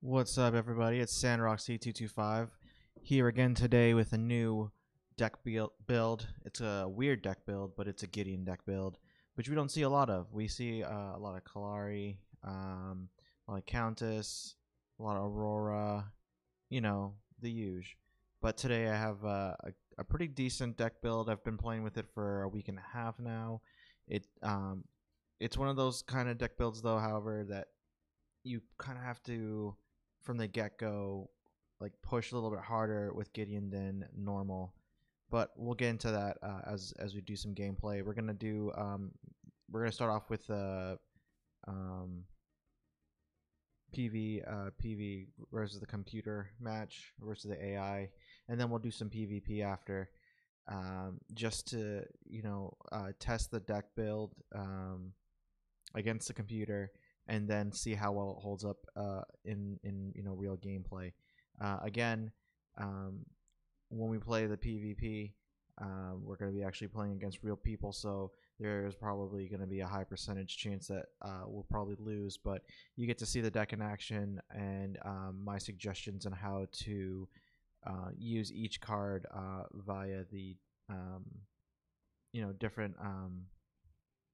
What's up, everybody? It's Sandrockc225 here again today with a new deck build. It's a weird deck build, but it's a Gideon deck build, which we don't see a lot of. We see a lot of Kalari, a lot of Countess, a lot of Aurora, the huge. But today I have a pretty decent deck build. I've been playing with it for a week and a half now. It's one of those kind of deck builds, though, however, that you kind of have to from the get-go like push a little bit harder with Gideon than normal, but we'll get into that as we do some gameplay. We're gonna start off with um, PV versus the computer match versus the AI, and then we'll do some PvP after, just to test the deck build against the computer, and then see how well it holds up in real gameplay. Again, when we play the PvP, we're going to be actually playing against real people, so there's probably going to be a high percentage chance that we'll probably lose. But you get to see the deck in action and my suggestions on how to use each card via the different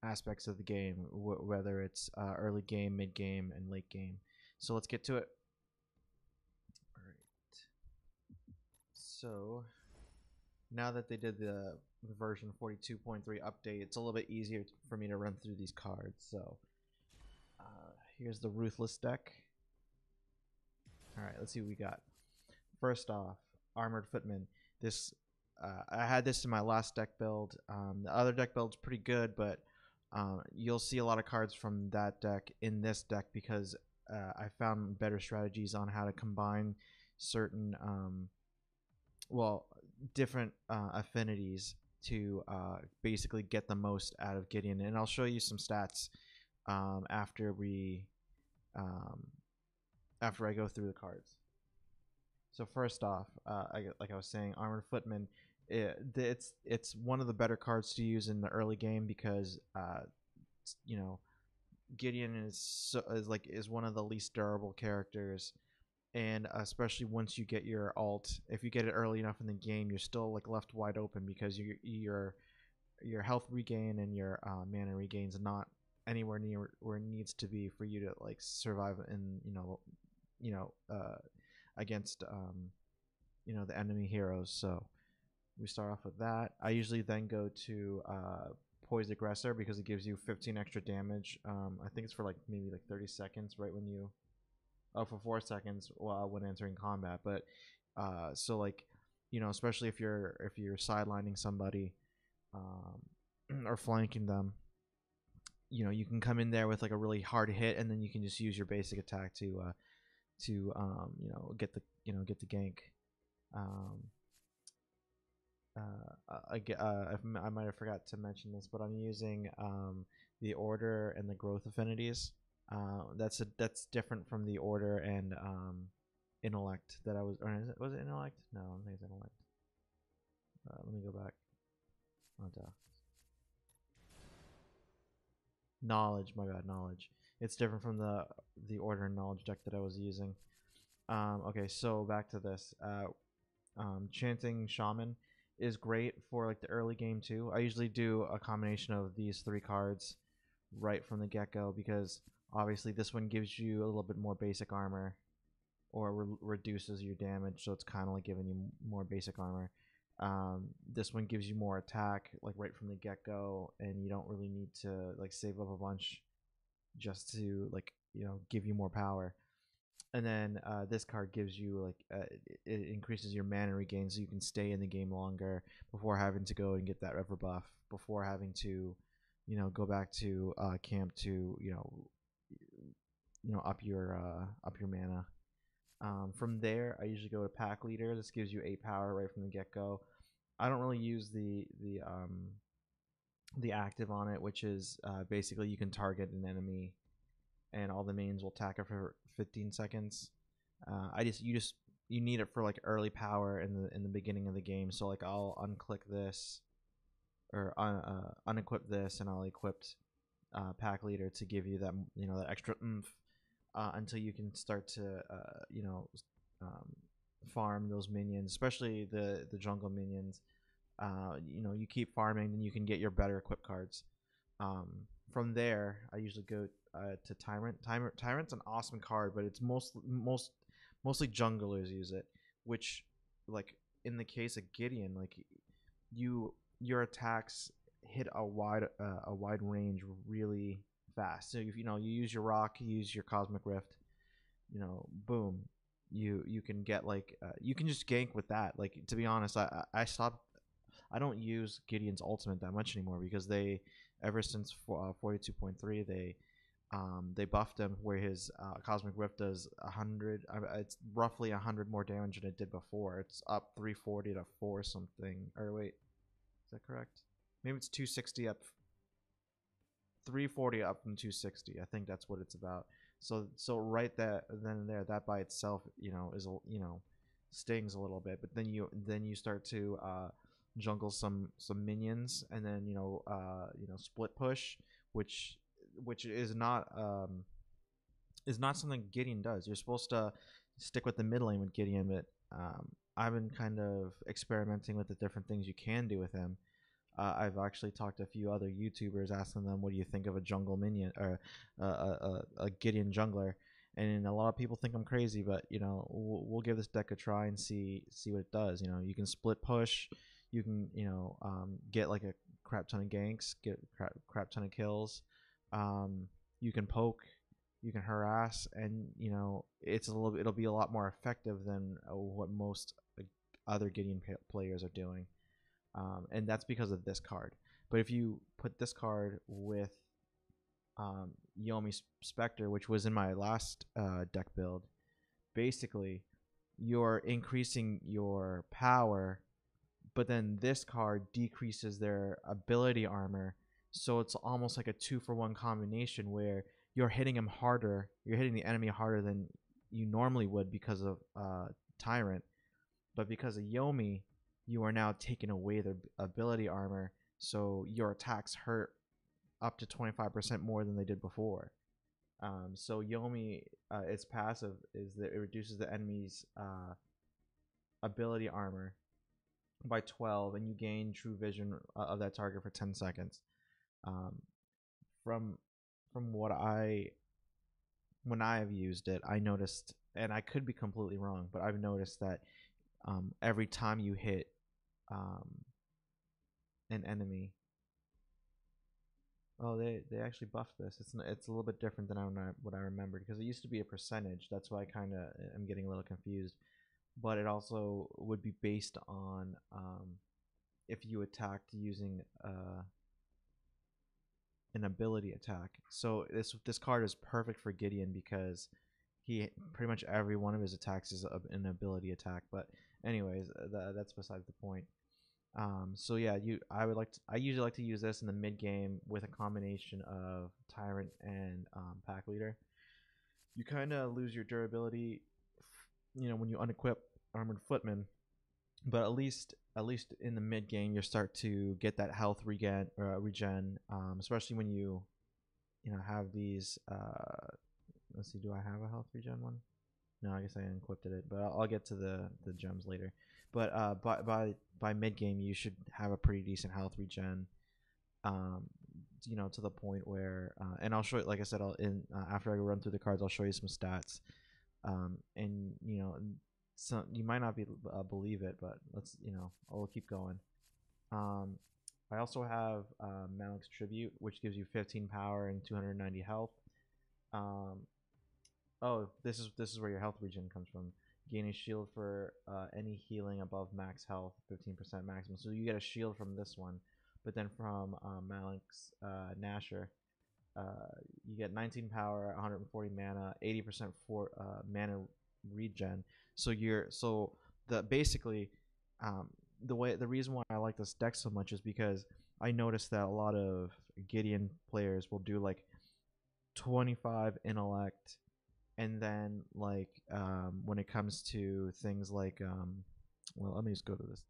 aspects of the game, whether it's early game, mid game, and late game. So let's get to it. All right. So now that they did the version 42.3 update, it's a little bit easier for me to run through these cards. So here's the Ruthless deck. All right, let's see what we got. First off, Armored Footman. This I had this in my last deck build. The other deck build's pretty good, but you'll see a lot of cards from that deck in this deck because I found better strategies on how to combine certain, different affinities to basically get the most out of Gideon. And I'll show you some stats after I go through the cards. So first off, like I was saying, Armored Footman. It's one of the better cards to use in the early game because Gideon is one of the least durable characters, and especially once you get your ult, if you get it early enough in the game, you're still like left wide open because your health regain and your mana regains not anywhere near where it needs to be for you to like survive in against the enemy heroes. So we start off with that. I usually then go to Poised Aggressor because it gives you 15 extra damage. I think it's for like maybe like 30 seconds right when you for 4 seconds when entering combat. But so like especially if you're sidelining somebody or flanking them, you can come in there with like a really hard hit, and then you can just use your basic attack to get the gank. I might have forgot to mention this, but I'm using the order and the growth affinities. That's different from the order and intellect that I was. Or was it intellect? No, I don't think it's intellect. Let me go back. Oh, duh. Knowledge. My bad. Knowledge. It's different from the order and knowledge deck that I was using. Okay, so back to this. Chanting Shaman is great for like the early game too. I usually do a combination of these 3 cards right from the get-go because obviously this one gives you a little bit more basic armor or reduces your damage, so it's kind of like giving you more basic armor. This one gives you more attack like right from the get-go, and you don't really need to like save up a bunch just to like give you more power. And then this card gives you like it increases your mana regain, so you can stay in the game longer before having to go and get that river buff, before having to go back to camp to up your mana. From there, I usually go to Pack Leader. This gives you 8 power right from the get go. I don't really use the active on it, which is basically you can target an enemy and all the mains will attack it for 15 seconds. You need it for like early power in the beginning of the game. So like I'll unclick this or unequip this, and I'll equip Pack Leader to give you that that extra oomph until you can start to um, farm those minions, especially the jungle minions. You keep farming, then you can get your better equip cards. Um, from there, I usually go to Tyrant. Tyrant's an awesome card, but it's mostly junglers use it. Which, like in the case of Gideon, like your attacks hit a wide range really fast. So if you use your rock, you use your cosmic rift, boom, you can get like you can just gank with that. Like, to be honest, I stopped. I don't use Gideon's ultimate that much anymore because they, ever since 42.3, they buffed him where his cosmic rift does 100. It's roughly 100 more damage than it did before. It's up 340 to 4 something. Or wait, is that correct? Maybe it's 260 up, 340 up from 260. I think that's what it's about. So right that then and there, that by itself, is stings a little bit. But then you start to jungle some minions, and then split push, which is not something Gideon does. You're supposed to stick with the mid lane with Gideon, but I've been kind of experimenting with the different things you can do with him. I've actually talked to a few other YouTubers asking them, what do you think of a jungle minion or a Gideon jungler? And a lot of people think I'm crazy, but we'll give this deck a try and see what it does. You can split push, you can get like a crap ton of ganks, get crap ton of kills. You can poke, you can harass, and it'll be a lot more effective than what most other Gideon players are doing. And that's because of this card. But if you put this card with Yomi Spectre, which was in my last deck build, basically you're increasing your power, but then this card decreases their ability armor. So it's almost like a 2-for-1 combination where you're hitting him harder, you're hitting the enemy harder than you normally would because of Tyrant. But because of Yomi, you are now taking away their ability armor, so your attacks hurt up to 25% more than they did before. So Yomi, its passive is that it reduces the enemy's ability armor by 12, and you gain true vision of that target for 10 seconds. From what when I have used it, I noticed, and I could be completely wrong, but I've noticed that every time you hit an enemy. Oh, they actually buffed this. It's a little bit different than what I remembered, because it used to be a percentage. That's why I kind of am getting a little confused. But it also would be based on if you attacked using an ability attack. So this card is perfect for Gideon because he pretty much every one of his attacks is an ability attack. But anyways, that's besides the point. So yeah, I usually like to use this in the mid game with a combination of Tyrant and Pack Leader. You kind of lose your durability, when you unequip Armored Footman, but at least in the mid game you start to get that health regen, especially when you have these. Let's see, do I have a health regen one? No, I guess I unequipped it, but I'll get to the gems later. But by mid game, you should have a pretty decent health regen. To the point where, and I'll show you. Like I said, after I run through the cards, I'll show you some stats. And so you might not believe it, but I'll keep going. I also have Malik's Tribute, which gives you 15 power and 290 health. Oh, this is where your health regen comes from. Gain a shield for any healing above max health, 15% maximum. So you get a shield from this one, but then from Malik's Nasher, you get 19 power, 140 mana, 80% for mana regen. So basically the reason why I like this deck so much is because I noticed that a lot of Gideon players will do like 25 intellect. And then, like, when it comes to things like, well, let me just go to this.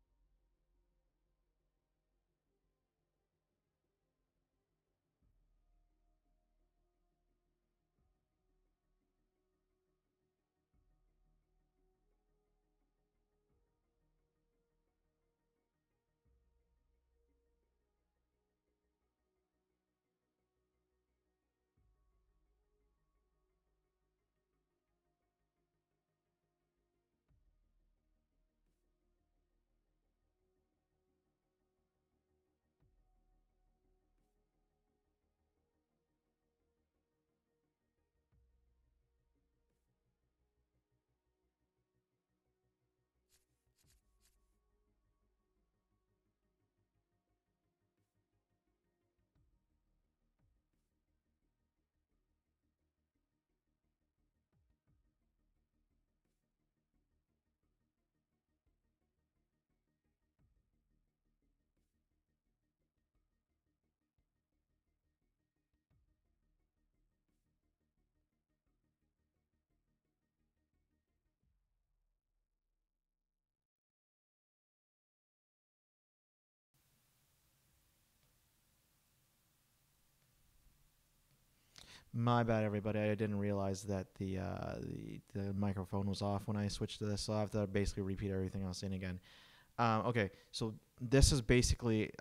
My bad, everybody. I didn't realize that the microphone was off when I switched to this, so I have to basically repeat everything I was saying again. Okay, so this is basically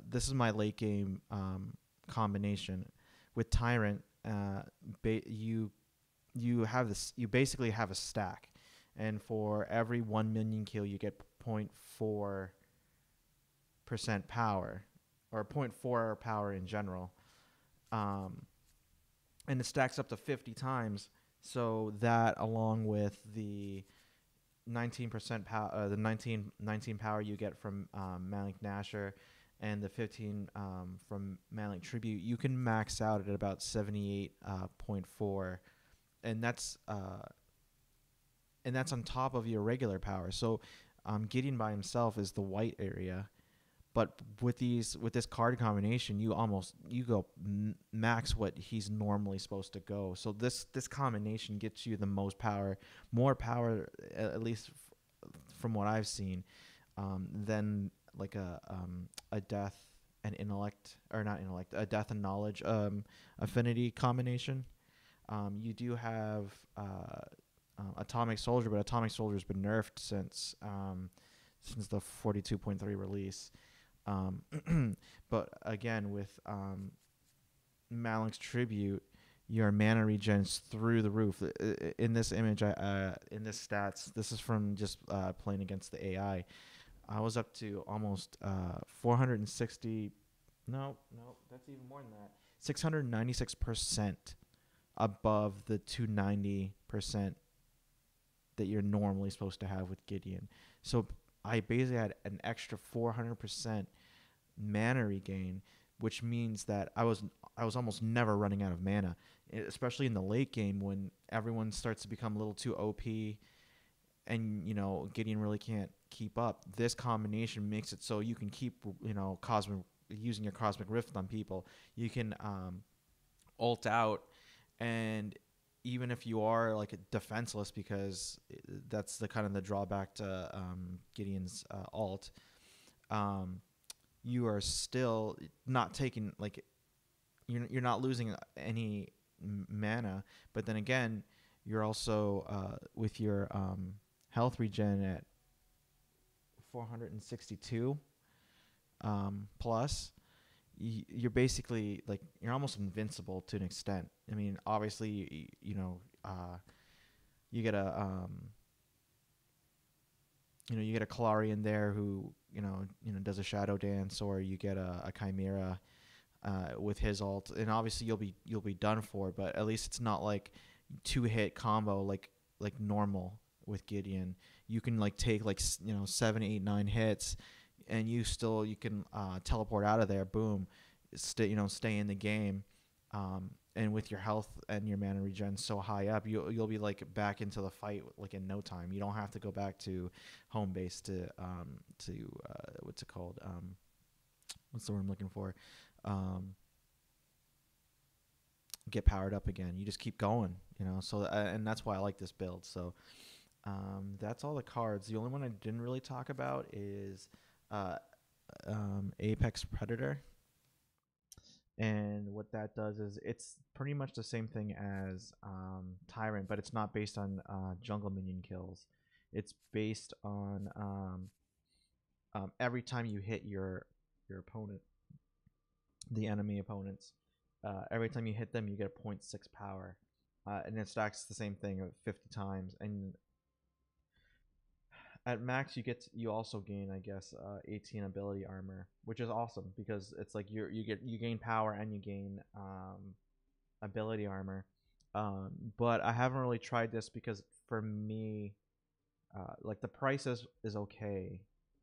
this is my late game combination with Tyrant. You have this. You basically have a stack, and for every 1 minion kill, you get 0.4% power, or 0.4 power in general. Um, and it stacks up to 50 times. So that, along with the 19% power, the 19 power you get from Malik Nasher, and the 15 from Malik Tribute, you can max out at about 78.4, and that's on top of your regular power. So Gideon by himself is the white area, but with this card combination, you go max what he's normally supposed to go. So this combination gets you the most power, more power, at least from what I've seen, than like a death and intellect, or not intellect, a death and knowledge affinity combination. You do have Atomic Soldier, but Atomic Soldier's been nerfed since the 42.3 release. But again, with Malik's Tribute, your mana regens through the roof. In this image, in this stats, this is from just playing against the AI. I was up to almost 460. No, that's even more than that. 696% above the 290% that you're normally supposed to have with Gideon. So I basically had an extra 400% mana regain, which means that I was almost never running out of mana, especially in the late game when everyone starts to become a little too OP, and Gideon really can't keep up. This combination makes it so you can keep using your Cosmic Rift on people. You can ult out, and even if you are like defenseless, because that's the kind of the drawback to Gideon's ult, you are still not taking, like, you're not losing any mana, but then again, you're also with your health regen at 462 plus. You're basically like, you're almost invincible to an extent. I mean, obviously, you get a you get a Kalari there who does a shadow dance, or you get a Chimera with his ult, and obviously you'll be done for. But at least it's not like 2-hit combo like normal with Gideon. You can like take like 7, 8, 9 hits, and you can teleport out of there. Boom, stay in the game, and with your health and your mana regen so high up, you'll be like back into the fight like in no time. You don't have to go back to home base to what's it called? What's the word I'm looking for? Get powered up again. You just keep going, So and that's why I like this build. So that's all the cards. The only one I didn't really talk about is Apex Predator. And what that does is it's pretty much the same thing as Tyrant, but it's not based on jungle minion kills. It's based on every time you hit your opponent, the enemy opponents, every time you hit them, you get a 0.6 power, and it stacks the same thing 50 times. And at max, you also gain, I guess, 18 ability armor, which is awesome, because it's like you gain power and you gain ability armor. But I haven't really tried this because for me, like the price is okay,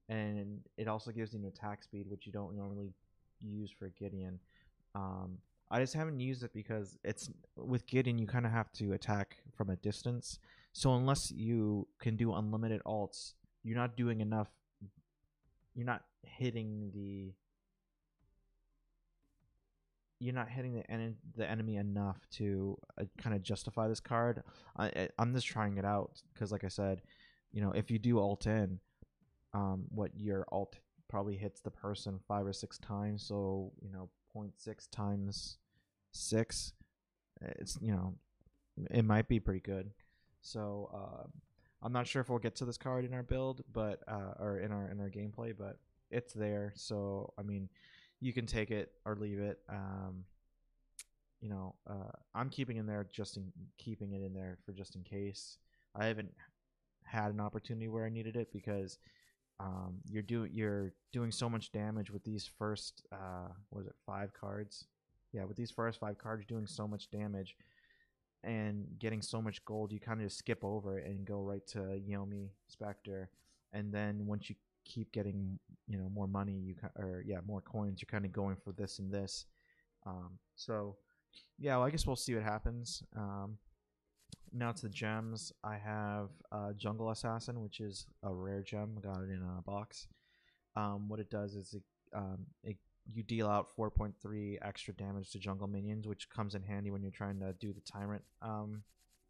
and it also gives you an attack speed, which you don't normally use for Gideon. I just haven't used it because it's with Gideon, you kind of have to attack from a distance. So unless you can do unlimited ults, you're not doing enough. You're not hitting the enemy enough to kind of justify this card. I'm just trying it out because, like I said, if you do ult in, what your ult probably hits the person 5 or 6 times. So 0.6 times 6 it's, you know, it might be pretty good. So I'm not sure if we'll get to this card in our build, but or in our gameplay, but it's there. So I mean, you can take it or leave it. You know, I'm keeping keeping it in there for just in case. I haven't had an opportunity where I needed it because you're doing so much damage with these first what was it, 5 cards? Yeah, with these first 5 cards, doing so much damage and getting so much gold, you kind of just skip over it and go right to Yomi Spectre, and then once you keep getting, you know, more money, more coins, you're kind of going for this and this. So yeah, well, I guess we'll see what happens. Now to the gems, I have Jungle Assassin, which is a rare gem. I got it in a box. What it does is you deal out 4.3 extra damage to jungle minions, which comes in handy when you're trying to do the Tyrant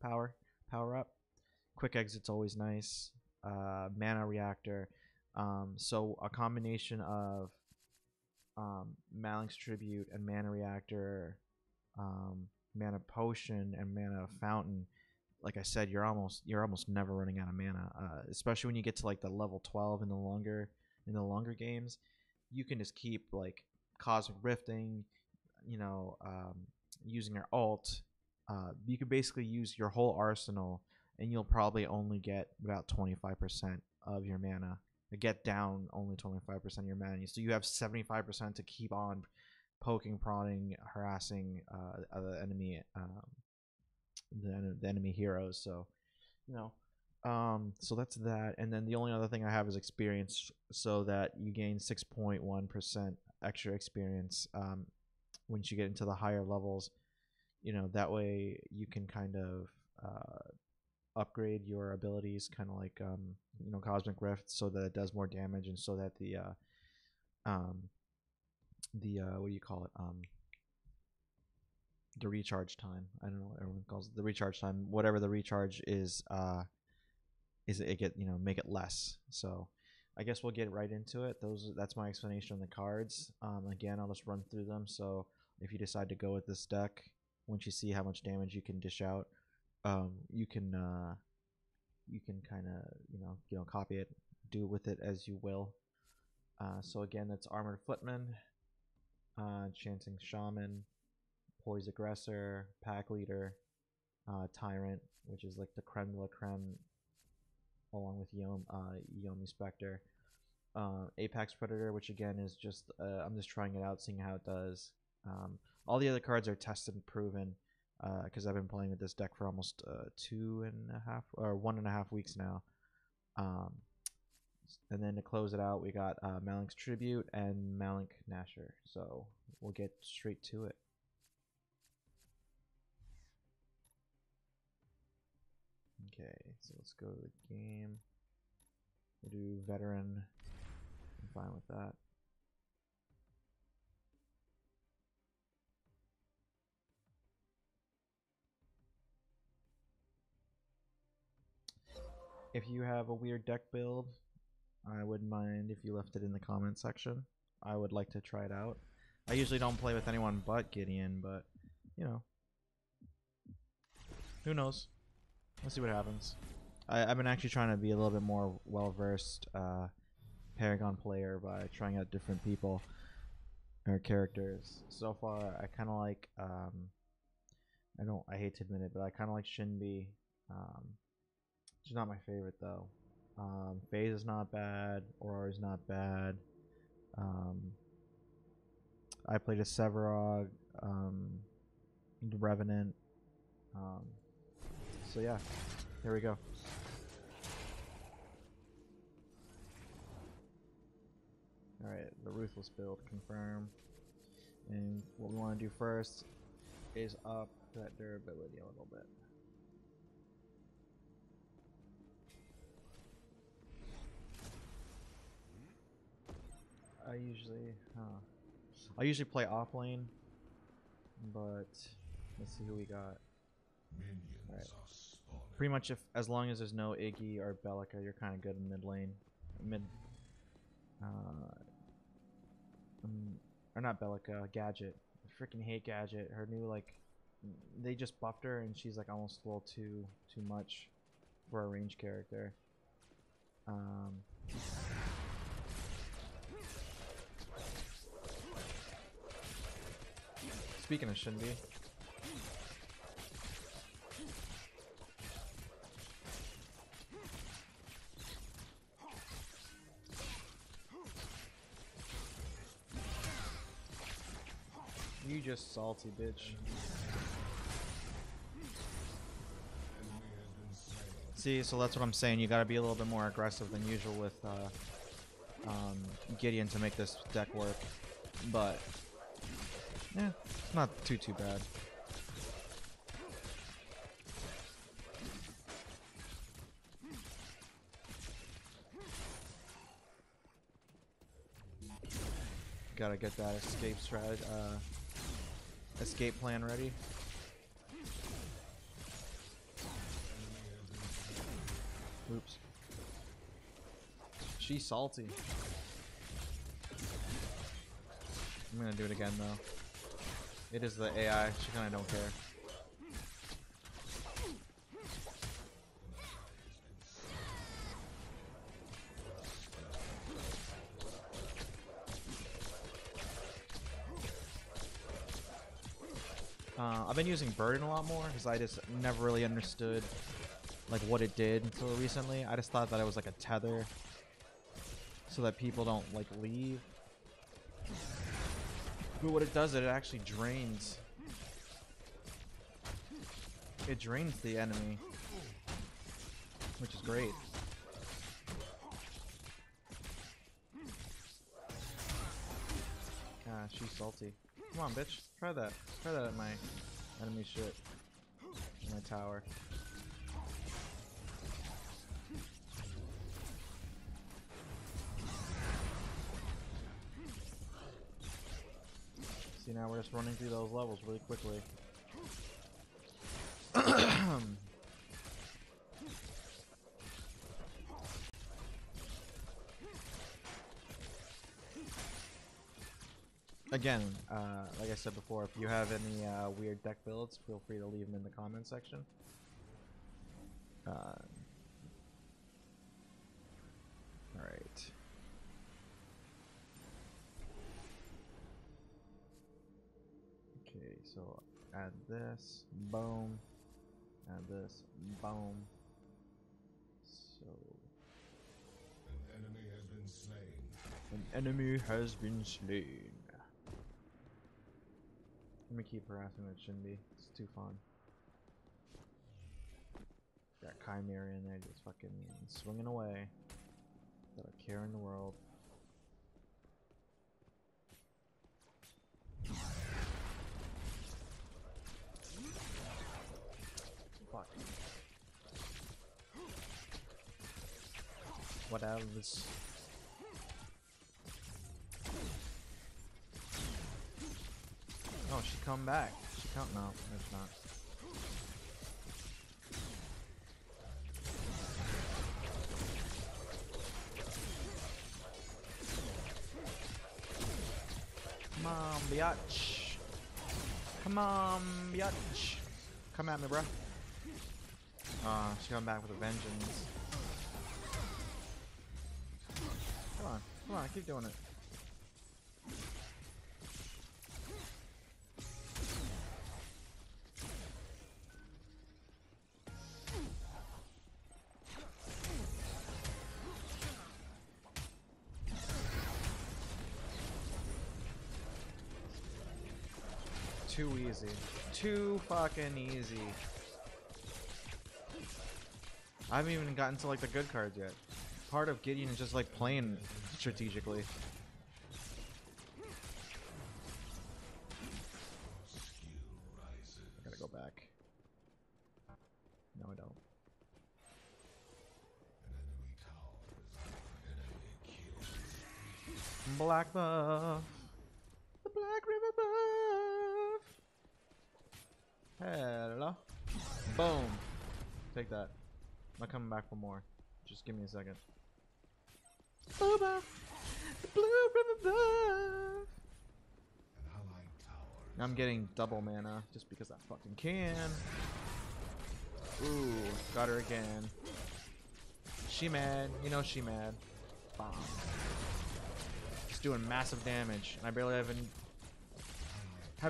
power up. Quick exit's always nice. Mana Reactor. So a combination of Malink's Tribute and Mana Reactor, Mana Potion, and Mana Fountain. Like I said, you're almost never running out of mana, especially when you get to like the level 12 in the longer games. You can just keep like Cosmic Rifting, you know, using your ult. You can basically use your whole arsenal, and you'll probably only get about 25% of your mana. Get down only 25% of your mana, so you have 75% to keep on poking, prodding, harassing the enemy. The enemy heroes. So, you know, so that's that. And then the only other thing I have is experience, so that you gain 6.1% extra experience once you get into the higher levels. You know, that way you can kind of upgrade your abilities, kind of like you know, Cosmic Rift, so that it does more damage, and so that the what do you call it, the recharge time, I don't know what everyone calls it, the recharge time, whatever the recharge is it get, you know, make it less. So I guess we'll get right into it. That's my explanation on the cards. Again, I'll just run through them. So if you decide to go with this deck, once you see how much damage you can dish out, you can kind of, you know, copy it, do with it as you will. So again, that's Armored Footman, Chanting Shaman, Poise Aggressor, Pack Leader, Tyrant, which is like the creme de la creme, along with Yomi Spectre, Apex Predator, which again is just I'm just trying it out, seeing how it does. All the other cards are tested and proven, because I've been playing with this deck for almost 1.5 weeks now. And then to close it out, we got Malink's Tribute and Malink Nasher. So we'll get straight to it. Okay, so let's go to the game. We'll do Veteran. I'm fine with that. If you have a weird deck build, I wouldn't mind if you left it in the comment section. I would like to try it out. I usually don't play with anyone but Gideon, but, you know, who knows? Let's see what happens. I've been actually trying to be a little bit more well-versed Paragon player by trying out different people or characters. So far, I kind of like, I hate to admit it, but I kind of like Shinbi. She's not my favorite though. FaZe is not bad. Aurora is not bad. I played a Sandrockc, Revenant. So yeah, here we go. Alright, the Ruthless build, confirm. And what we want to do first is up that durability a little bit. I usually play off lane, but let's see who we got. Alright. Pretty much, as long as there's no Iggy or Belica, you're kind of good in mid lane. Or not Belica, Gadget. I freaking hate Gadget. Her new, like, they just buffed her, and she's like almost a little too much for a range character. Speaking of Shinbi, you just salty bitch. See, so that's what I'm saying. You gotta be a little bit more aggressive than usual with Gideon to make this deck work. But yeah, it's not too bad. Gotta get that escape plan ready. Oops. She's salty. I'm gonna do it again though. It is the AI. She kinda don't care. I've been using Burden a lot more because I just never really understood like what it did until recently. I just thought that it was like a tether so that people don't like leave. But what it does, it actually drains. It drains the enemy, which is great. Ah, she's salty. Come on, bitch. Try that. Try that at my enemy shit. In my tower. See, now we're just running through those levels really quickly. Again, like I said before, if you have any weird deck builds, feel free to leave them in the comment section. Alright. Okay, so add this, boom. Add this, boom. So an enemy has been slain. An enemy has been slain. Let me keep harassing that Shinbi. It's too fun. Got Chimera in there just fucking swinging away. Not a care in the world. Fuck. What else? Oh, she come back. She come. No, it's not. Come on, biatch. Come on, biatch. Come at me, bro. She come back with a vengeance. Come on, keep doing it. Too easy. Too fucking easy. I haven't even gotten to like the good cards yet. Part of Gideon is just like playing strategically. I gotta go back. No, I don't. Black buff. The Black River buff. Hello. Boom. Take that. I'm not coming back for more. Just give me a second. Booba. The Blue River buff. An allied tower I'm getting double mana just because I fucking can. Ooh, got her again. She mad. You know she mad. Bomb. Just doing massive damage. And I barely haven't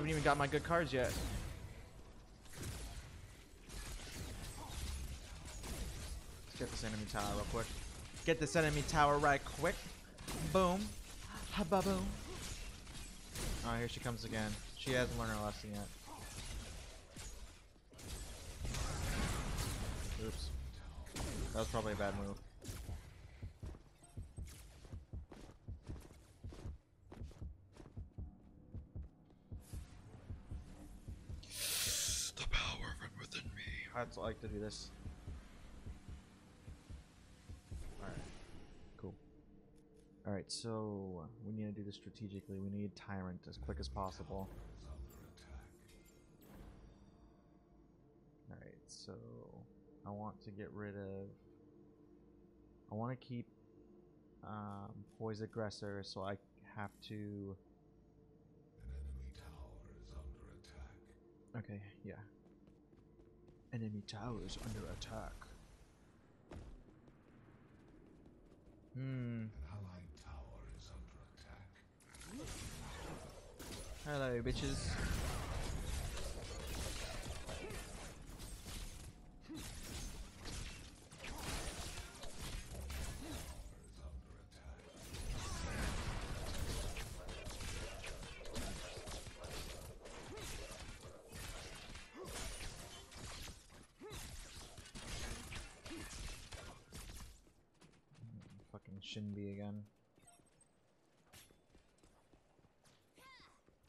even got my good cards yet. Let's get this enemy tower real quick. Get this enemy tower right quick. Boom. Ha-ba-boom. Oh, here she comes again. She hasn't learned her lesson yet. Oops. That was probably a bad move. The power from within me. I'd like to do this. Alright. Cool. Alright, so we need to do this strategically. We need Tyrant as quick as possible. Alright, so I want to get rid of... I want to keep Poise Aggressor, so I have to... An enemy tower is under attack. Okay, yeah. Enemy tower is under attack. An allied tower is under attack. Hello, bitches. Fucking Shinbi again.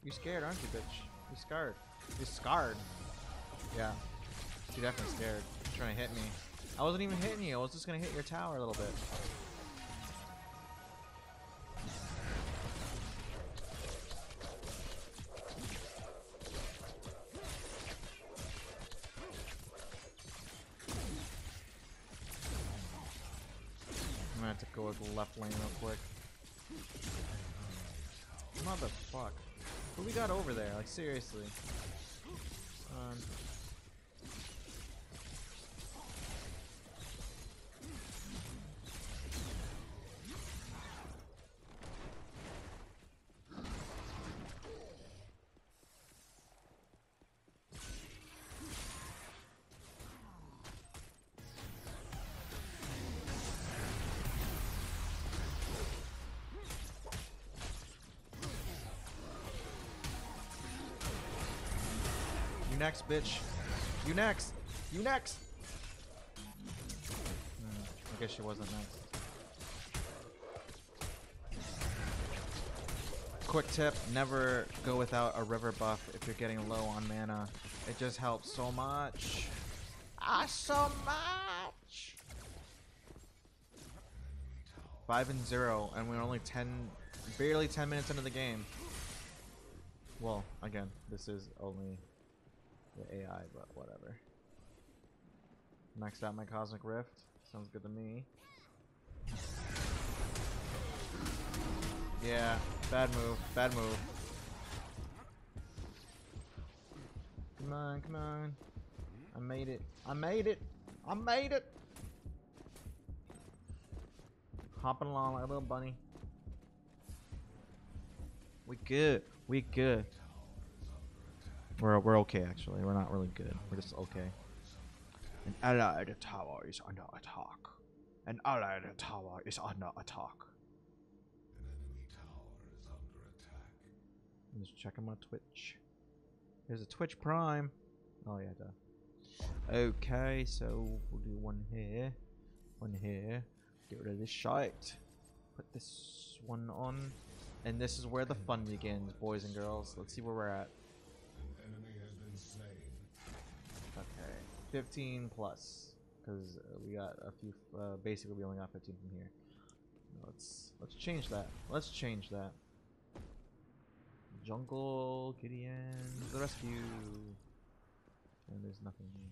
You scared, aren't you, bitch? You scared. You scarred. Yeah. You're definitely scared. You're trying to hit me. I wasn't even hitting you. I was just gonna hit your tower a little bit. I'm gonna have to go with the left lane real quick. Motherfuck. Who we got over there? Like, seriously. You next, bitch. You next. You next. I guess she wasn't next. Quick tip, never go without a river buff if you're getting low on mana. It just helps so much. So much. 5-0, and we're only barely 10 minutes into the game. Well, again, this is only the AI, but whatever. Maxed out my Cosmic Rift. Sounds good to me. Yeah, bad move. Bad move. Come on, come on. I made it. I made it. I made it. Hopping along like a little bunny. We good. We good. We're okay, actually. We're not really good. We're just okay. An allied tower is under attack. An allied tower is under attack. An enemy tower is under attack. I'm just checking my Twitch. There's a Twitch Prime. Oh yeah, duh. Okay, so we'll do one here. One here. Get rid of this shite. Put this one on. And this is where the fun begins, boys and girls. Let's see where we're at. An enemy has been slain. Okay, 15 plus, because we got a few. Basically, we only got 15 from here. Let's change that. Let's change that. Jungle, Gideon, to the rescue. And there's nothing here.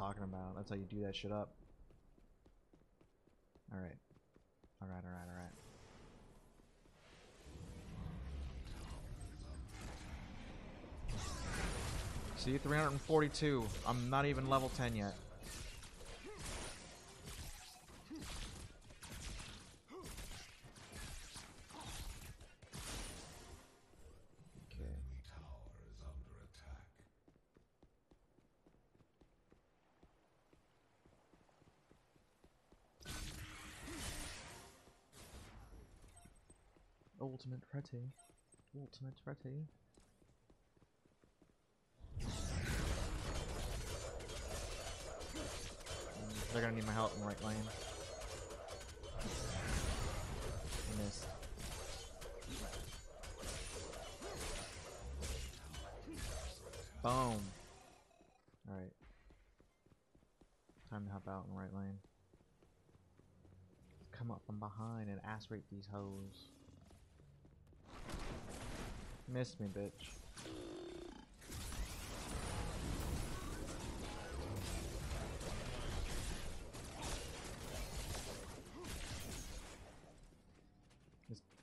talking about. That's how you do that shit up. Alright. Alright. See, 342. I'm not even level 10 yet. Ultimate ready. Ultimate ready. They're gonna need my help in the right lane. Missed. Boom. Alright. Time to hop out in the right lane. Come up from behind and ass rape these hoes. Missed me, bitch.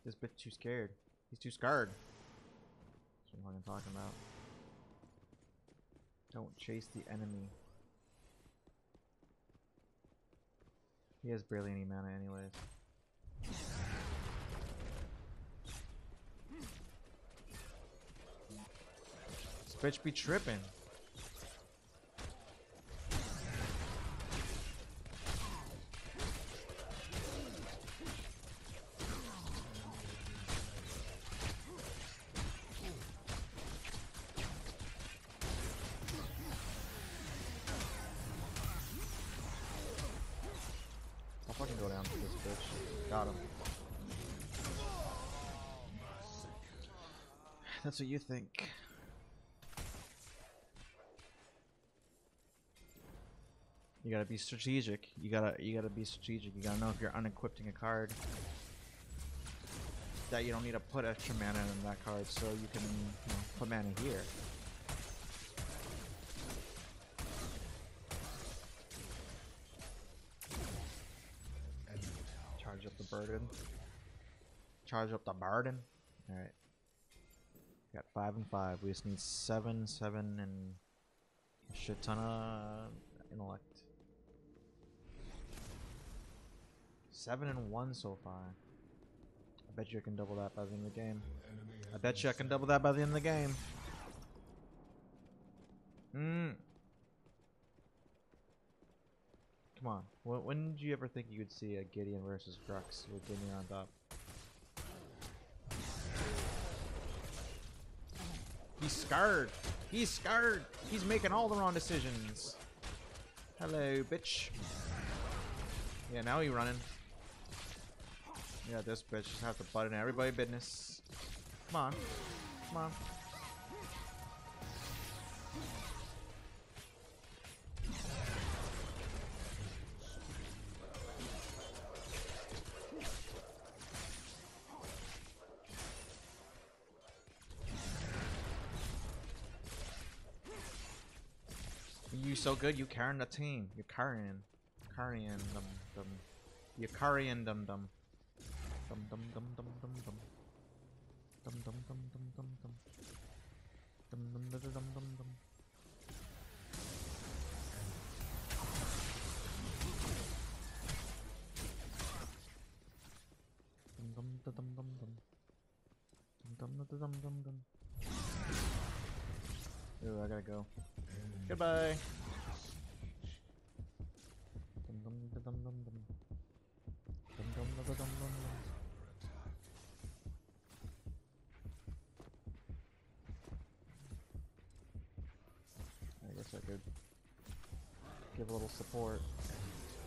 This bitch too scared. He's too scared. That's what I'm talking about. Don't chase the enemy. He has barely any mana anyways. This bitch be tripping. I'll fucking go down to this bitch. Got him. That's what you think. You gotta be strategic. You gotta be strategic. You gotta know if you're unequipping a card that you don't need to put extra mana in that card, so you can put mana here. Charge up the burden. Charge up the burden. All right. Got 5 and 5. We just need 7, 7, and a shit ton of intellect. 7 and 1 so far. I bet you I can double that by the end of the game. I bet you I can double that by the end of the game. Come on. When did you ever think you could see a Gideon versus Crux with Gideon on top? He's scared. He's scared. He's making all the wrong decisions. Hello, bitch. Yeah, now he's running. Yeah, this bitch just have to butt in everybody business. Come on. Come on. You so good, you carrying the team. You're carrying them. You're carrying them. Dum dum dum dum dum dum. Dum dum dum dum dum dum. Dum dum dum dum dum dum. Dum dum dum dum dum. Dum dum dum dum dum. Ooh, I gotta go. Goodbye. Dum dum dum dum dum dum. Dum dum dum dum dum dum. I guess I could give a little support.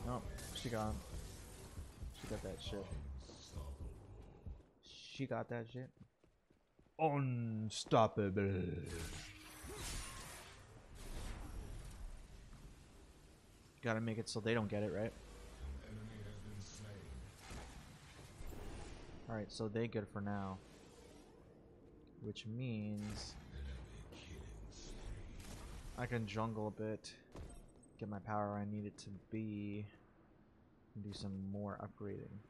Nope, she got that shit. She got that shit. Unstoppable. Gotta make it so they don't get it, right? Alright, so they get it for now. Which means I can jungle a bit. get my power where I need it to be, and do some more upgrading.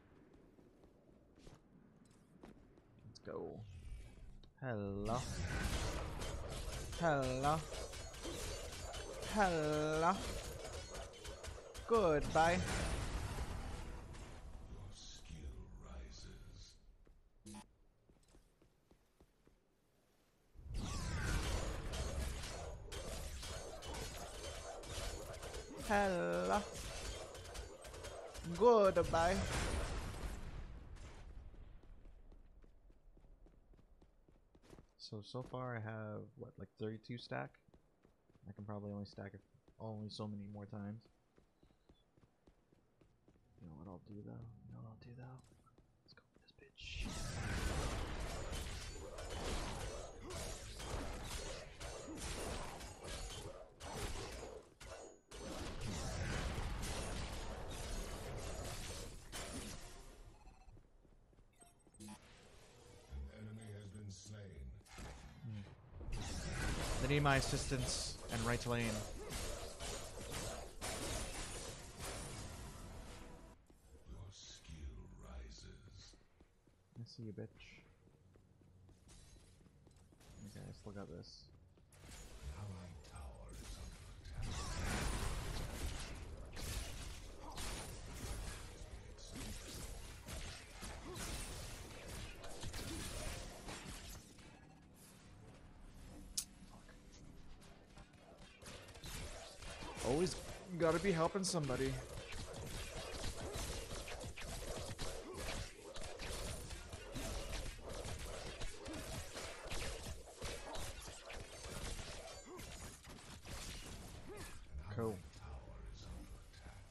Let's go. Hello. Hello. Hello. Goodbye. Your skill rises. Hello. Goodbye. So far I have, what, like 32 stack? I can probably only stack it only so many more times. You know what I'll do though? You know what I'll do though? Let's go for this bitch. An enemy has been slain. They need my assistance and right lane. Your skill rises. I see you, bitch. Okay, let's look at this. An allied tower is under attack. Always gotta be helping somebody. Cool. Tower is under attack.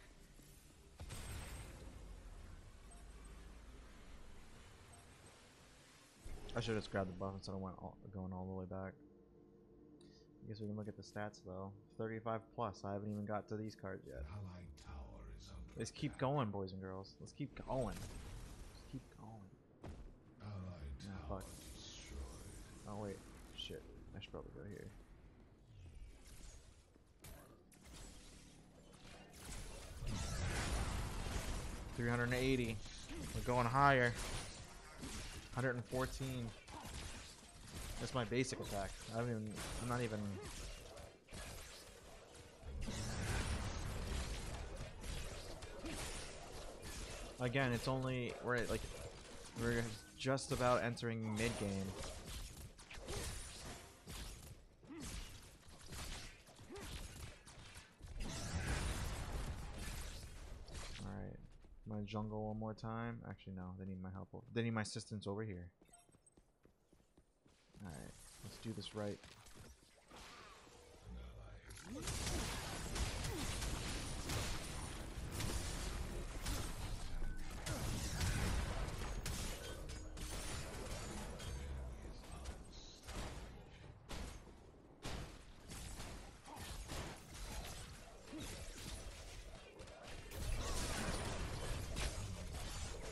I should have just grabbed the buff instead of going all the way back. I guess we can look at the stats though. 35 plus. I haven't even got to these cards yet. An allied tower is under Let's keep going, boys and girls. Let's keep going. Let's keep going. Allied Nah, tower fuck. destroyed. Oh wait, shit. I should probably go here. $380. We're going higher. 114. That's my basic attack. I'm not even. Again, it's only we're just about entering mid game. All right, my jungle one more time. Actually, no, they need my help. They need my assistance over here. All right, let's do this right.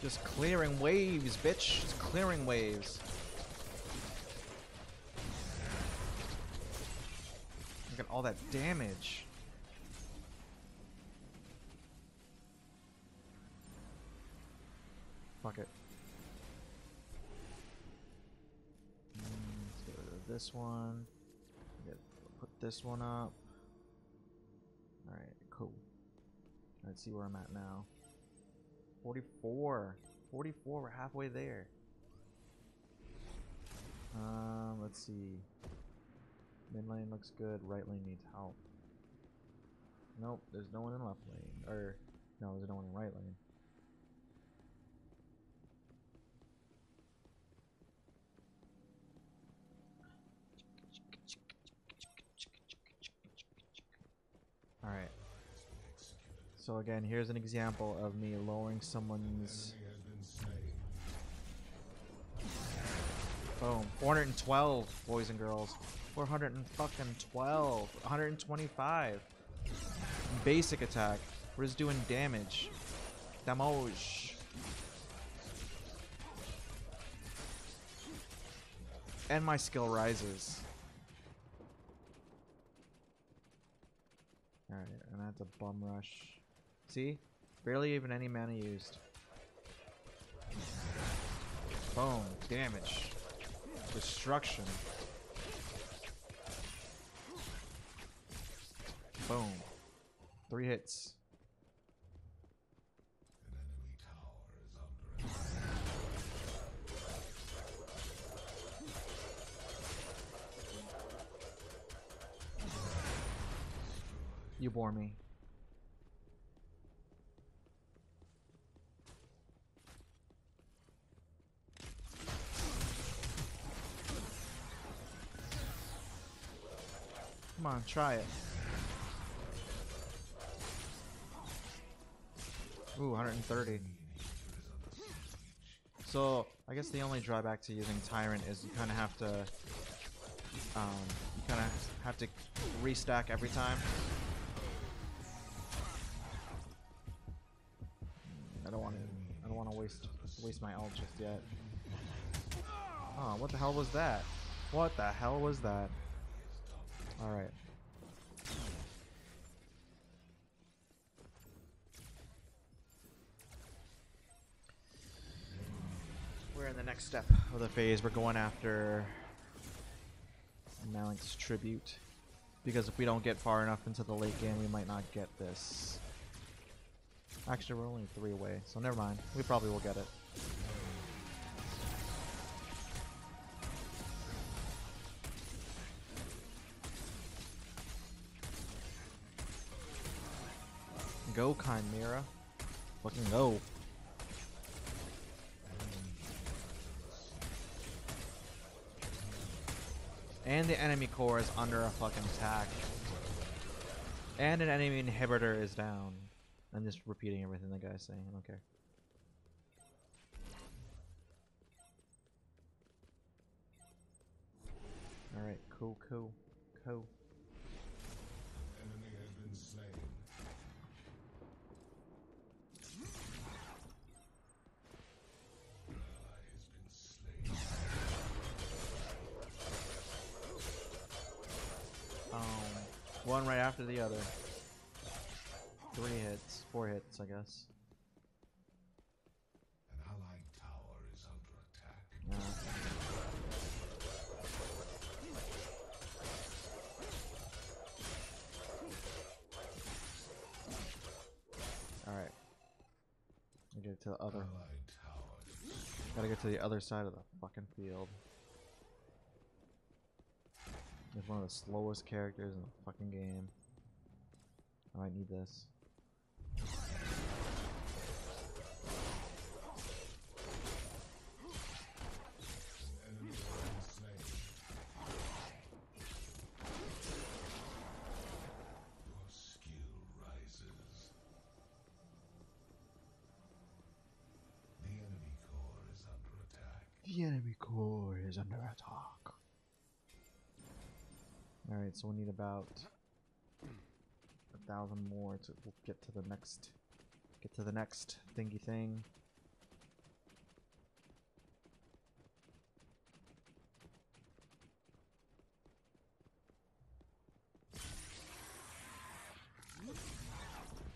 Just clearing waves, bitch. Just clearing waves. Look at all that damage. Fuck it. Let's get rid of this one. Put this one up. Alright, cool. Let's see where I'm at now. 44. 44, we're halfway there. Let's see. Mid lane looks good, right lane needs help. Nope, there's no one in left lane. Or, no, there's no one in right lane. Alright. So again, here's an example of me lowering someone's... Boom. 412, boys and girls. 412. 125. Basic attack. We're just doing damage. Damage. And my skill rises. Alright, and that's a bum rush. See? Barely even any mana used. Boom. Damage. Destruction. Boom. 3 hits. An enemy tower is under attack. You bore me. Come on, try it. Ooh, 130. So, I guess the only drawback to using Tyrant is you kind of have to, restack every time. I don't want to waste my ult just yet. Oh, what the hell was that? What the hell was that? All right. We're in the next step of the phase. We're going after Malik's Tribute. Because if we don't get far enough into the late game, we might not get this. Actually, we're only 3 away, so never mind. We probably will get it. Go, Chimera. Fucking go. And the enemy core is under a fucking attack. And an enemy inhibitor is down. I'm just repeating everything the guy's saying. I don't care. Alright, cool. An enemy has been slain. An ally has been slain. One right after the other. 3 hits, 4 hits, I guess. An allied tower is under attack. Alright. I get to the other. Allied tower. Gotta get to the other side of the fucking field. There's one of the slowest characters in the fucking game. I might need this. An enemy has been slain. Your skill rises. The enemy core is under attack. The enemy core is under attack. Alright, so we need about 1,000 more to get to the next thingy thing.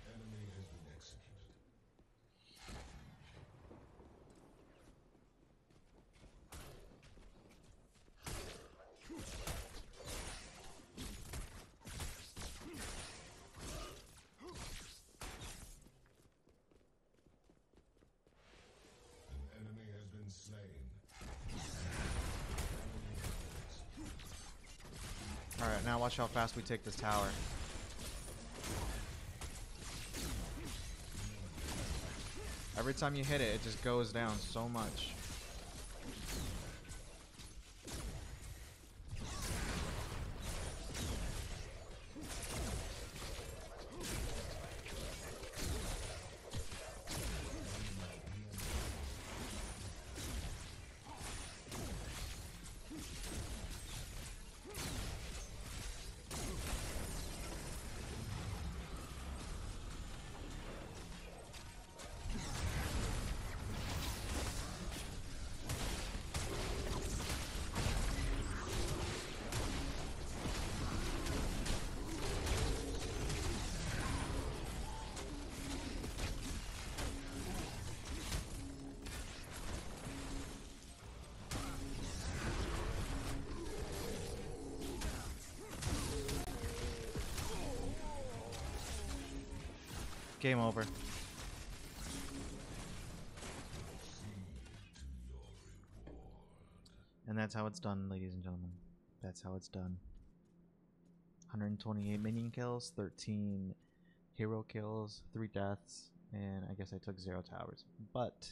Enemy has been executed. An enemy has been slain. Alright, now watch how fast we take this tower. Every time you hit it, it just goes down so much. Game over. And that's how it's done, ladies and gentlemen. That's how it's done. 128 minion kills, 13 hero kills, 3 deaths, and I guess I took 0 towers. But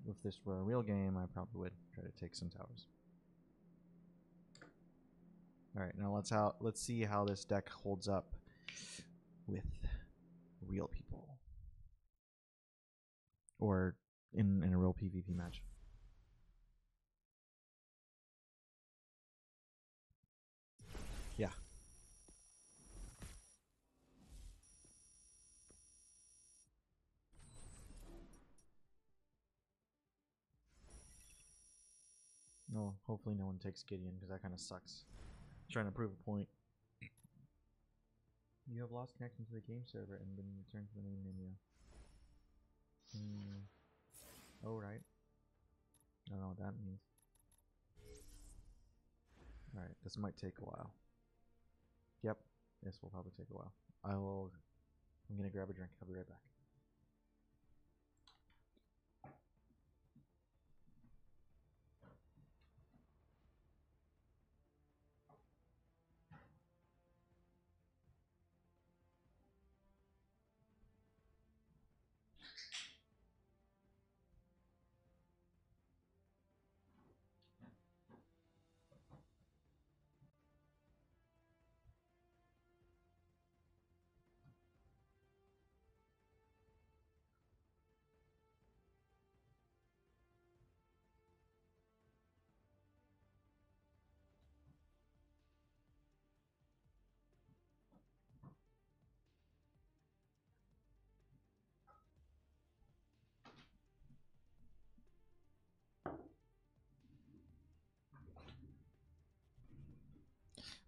if this were a real game, I probably would try to take some towers. Alright, now let's see how this deck holds up with real people. Or in a real PvP match. Yeah. No, hopefully no one takes Gideon, because that kind of sucks. Trying to prove a point. You have lost connection to the game server and been returned to the main menu. Oh, right. I don't know what that means. Alright, this might take a while. Yep, this will probably take a while. I'm gonna grab a drink. I'll be right back.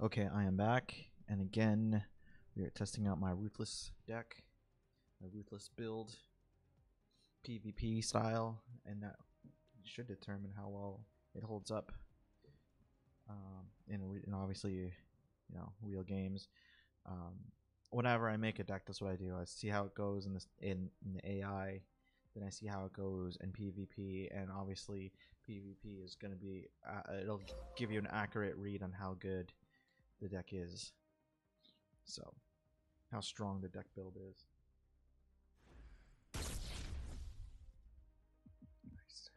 Okay, I am back, and again, we are testing out my Ruthless deck, my Ruthless build, PvP style, and that should determine how well it holds up in obviously, real games. Whenever I make a deck, that's what I do. I see how it goes in the AI, then I see how it goes in PvP, and obviously PvP is going to be it'll give you an accurate read on how good the deck is, so how strong the deck build is. Nice.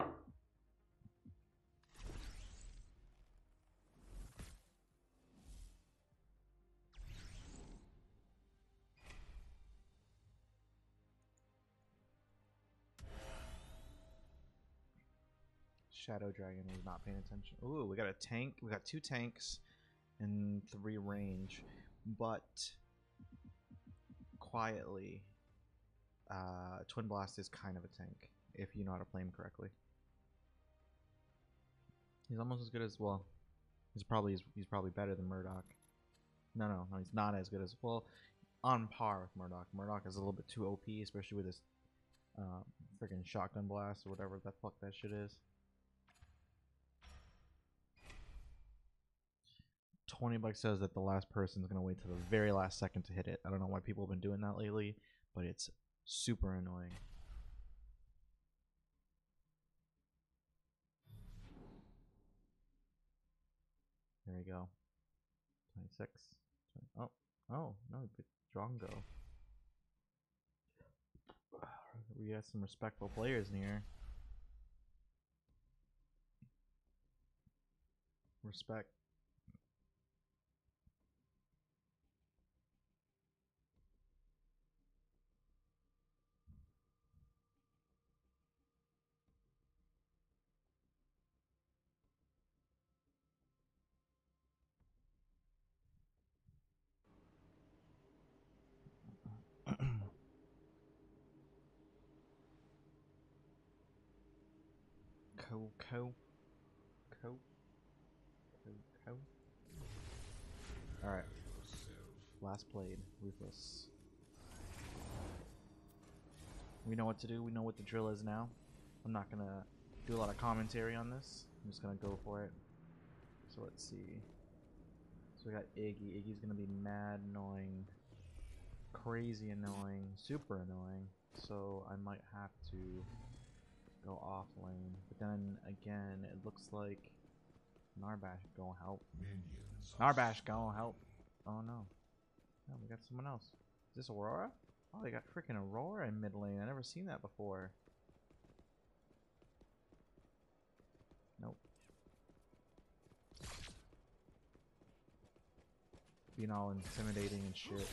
Shadow Dragon was not paying attention. Ooh, we got a tank. We got 2 tanks and 3 range, but quietly, Twin Blast is kind of a tank if you know how to play him correctly. He's almost as good as, well, he's probably better than Murdoch. No, he's not as good as, well, on par with Murdoch. Murdoch is a little bit too OP, especially with his freaking shotgun blast or whatever the fuck that shit is. 20 bucks says that the last person is going to wait to the very last second to hit it. I don't know why people have been doing that lately, but it's super annoying. There we go. 26. Oh, no, good Drongo. We got some respectful players in here. Respect. Co. Alright. Last played. Ruthless. We know what to do. We know what the drill is now. I'm not going to do a lot of commentary on this. I'm just going to go for it. So let's see. So we got Iggy. Iggy's going to be mad annoying. crazy annoying, super annoying. So I might have to go off lane. But then again, it looks like Narbash gonna help. Narbash gonna help. Oh no. No, we got someone else. Is this Aurora? Oh, they got freaking Aurora in mid lane. I never seen that before. Nope. Being all intimidating and shit.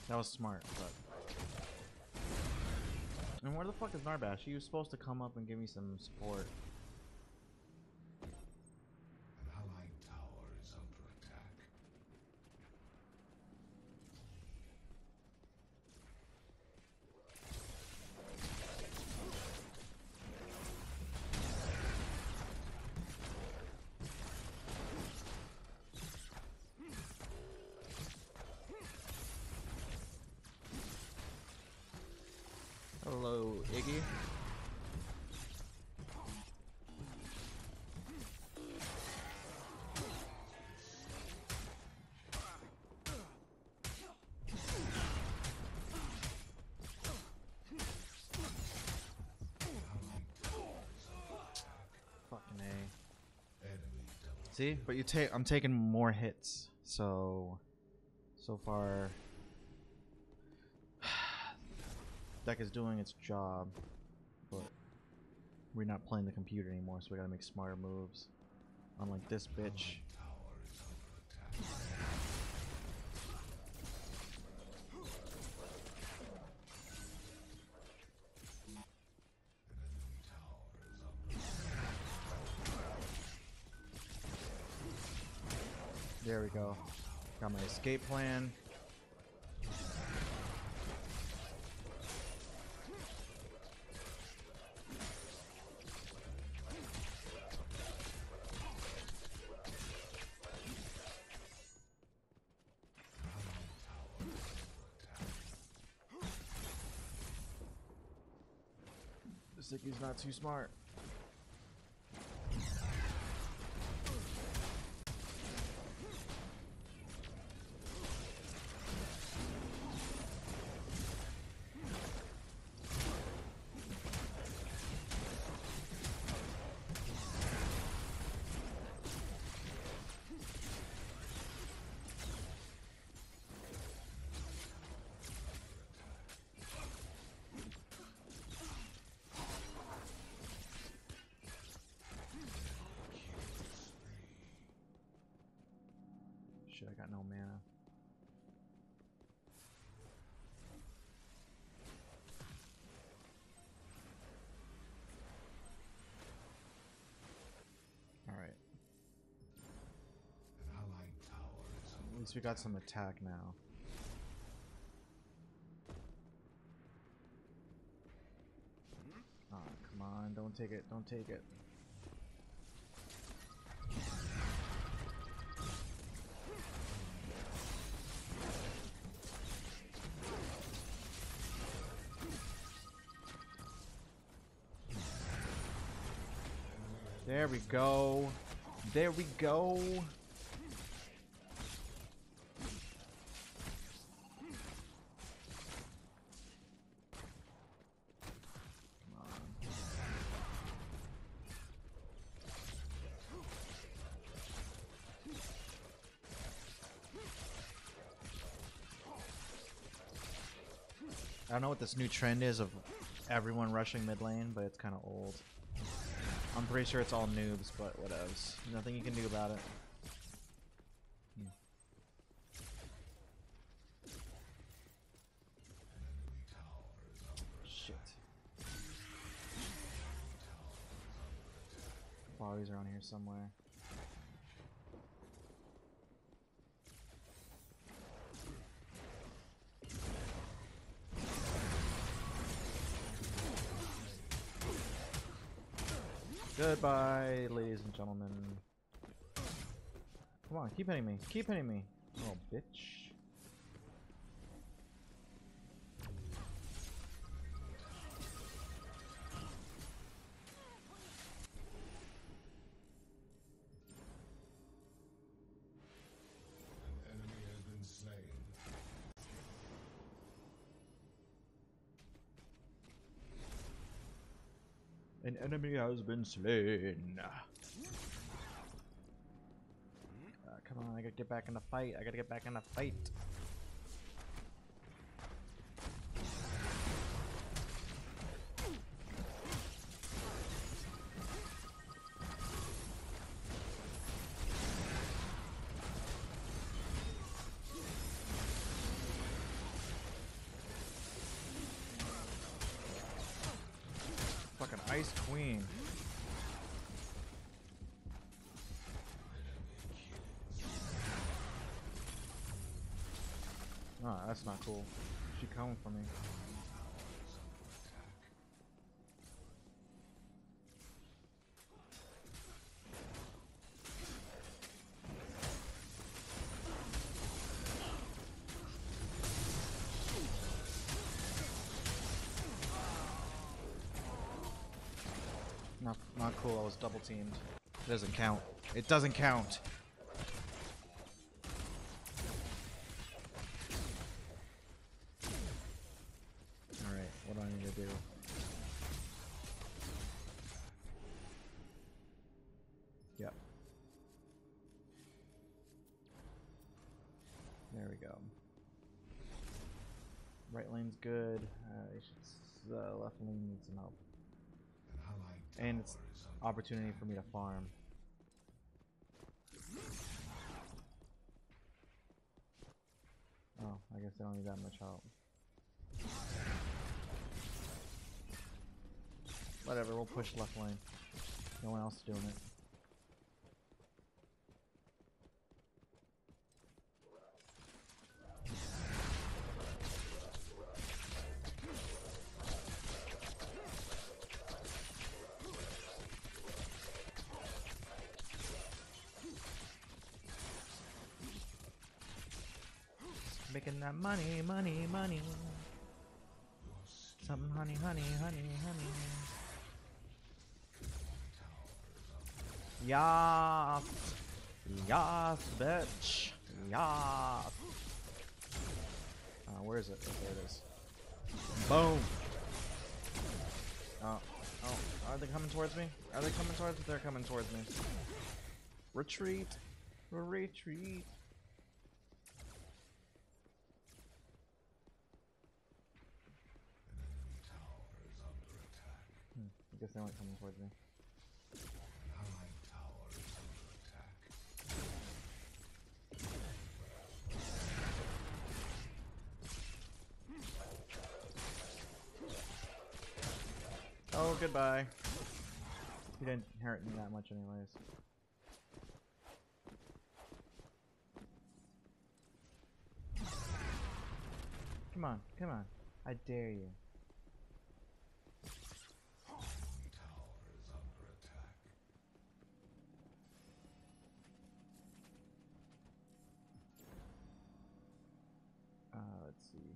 That was smart, but... And where the fuck is Narbash? He was supposed to come up and give me some support. An allied tower is under attack. Hello, Iggy. Fucking A. See, but I'm taking more hits, so far deck is doing its job, but we're not playing the computer anymore, so we gotta make smarter moves. Unlike this bitch. There we go. Got my escape plan. Sicky's not too smart. Shit, I got no mana. Alright. At least we got some attack now. Oh, come on, don't take it, don't take it. There we go. There we go. Come on. I don't know what this new trend is of everyone rushing mid lane, but it's kind of old. I'm pretty sure it's all noobs, but whatevs. Nothing you can do about it. Shit. Bodies are on here somewhere. Goodbye, ladies and gentlemen. Come on, keep hitting me. Keep hitting me. Oh, bitch. An enemy has been slain. An enemy has been slain. Come on, I gotta get back in the fight. I gotta get back in the fight. Fucking Ice Queen. Oh, that's not cool. She coming for me. Not cool. I was double teamed. It doesn't count. It doesn't count. Alright, what do I need to do? Yep. There we go. Right lane's good. Left lane needs some help. And it's opportunity for me to farm. Oh, I guess I don't need that much help. Whatever, we'll push left lane. No one else is doing it. Making that money, money, money. Something honey, honey, honey, honey. Yas! Yas, bitch! Yas! Where is it? Oh, there it is. Boom! Oh, are they coming towards me? Are they coming towards me? They're coming towards me. Retreat! Retreat! I guess they weren't coming towards me. Allied tower is under attack. Oh, goodbye. He didn't hurt me that much anyways. Come on, come on. I dare you. Let's see.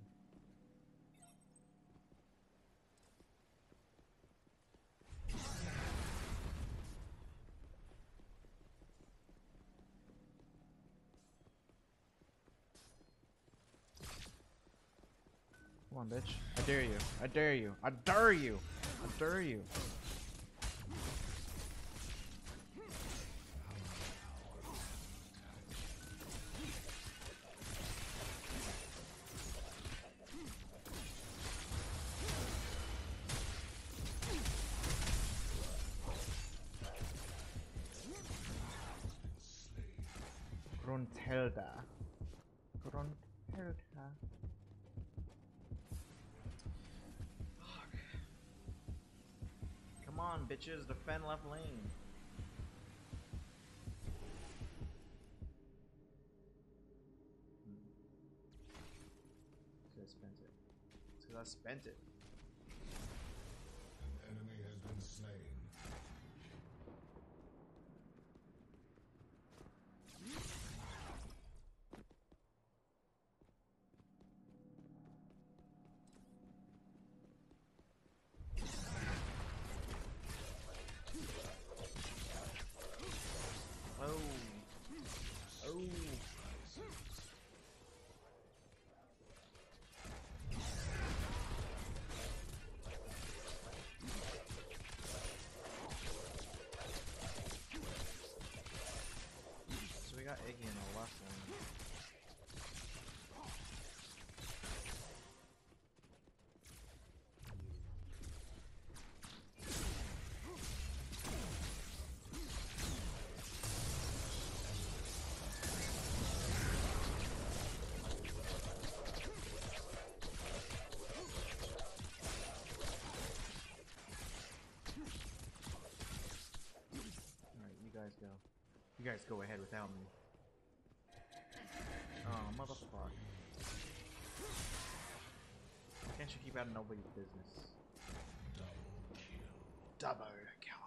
Come on, bitch. I dare you. I dare you. I dare you. I dare you. Gruntilda. Gruntilda. Fuck. Come on, bitches. Defend left lane. I spent it. It's because I spent it. An enemy has been slain. go. You guys go ahead without me. Oh, motherfucker. Why can't you keep out of nobody's business? Double kill.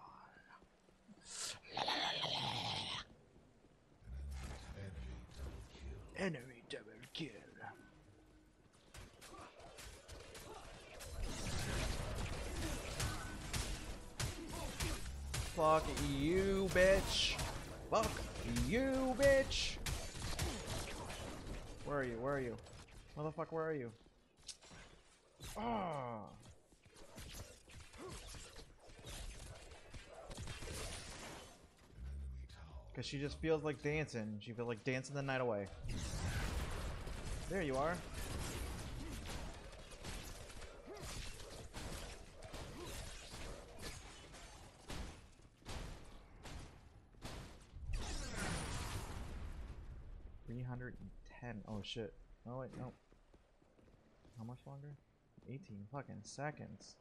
Enemy double kill. Fuck you, bitch. Fuck you, bitch. Where are you? Where are you? Motherfucker, where are you? Ah. Cause she just feels like dancing. She feels like dancing the night away. There you are. Oh shit. Oh wait, no. How much longer? 18 fucking seconds.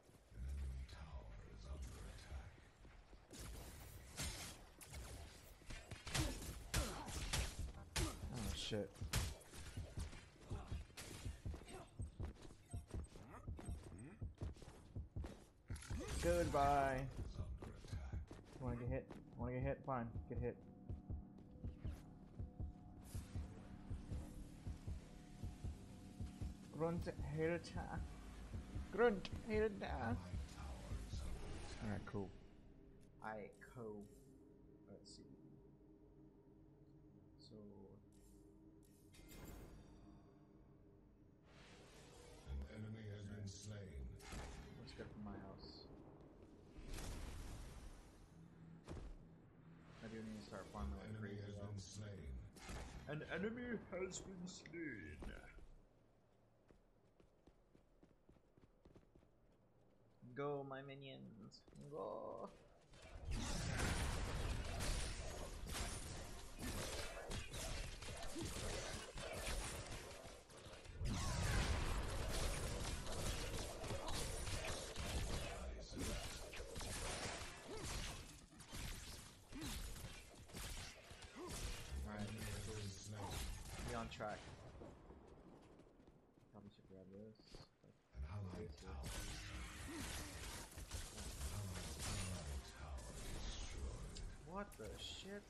Oh shit. Goodbye. Wanna get hit? Wanna get hit? Fine, get hit. Grunt hater attack. Grunt hater attack. Alright, cool. Let's see. So. An enemy has been slain. Let's go from my house. I do need to start farming like crazy. An enemy has been slain. Go, my minions. Go. Alright. Be on track. Probably should grab this. What the shit?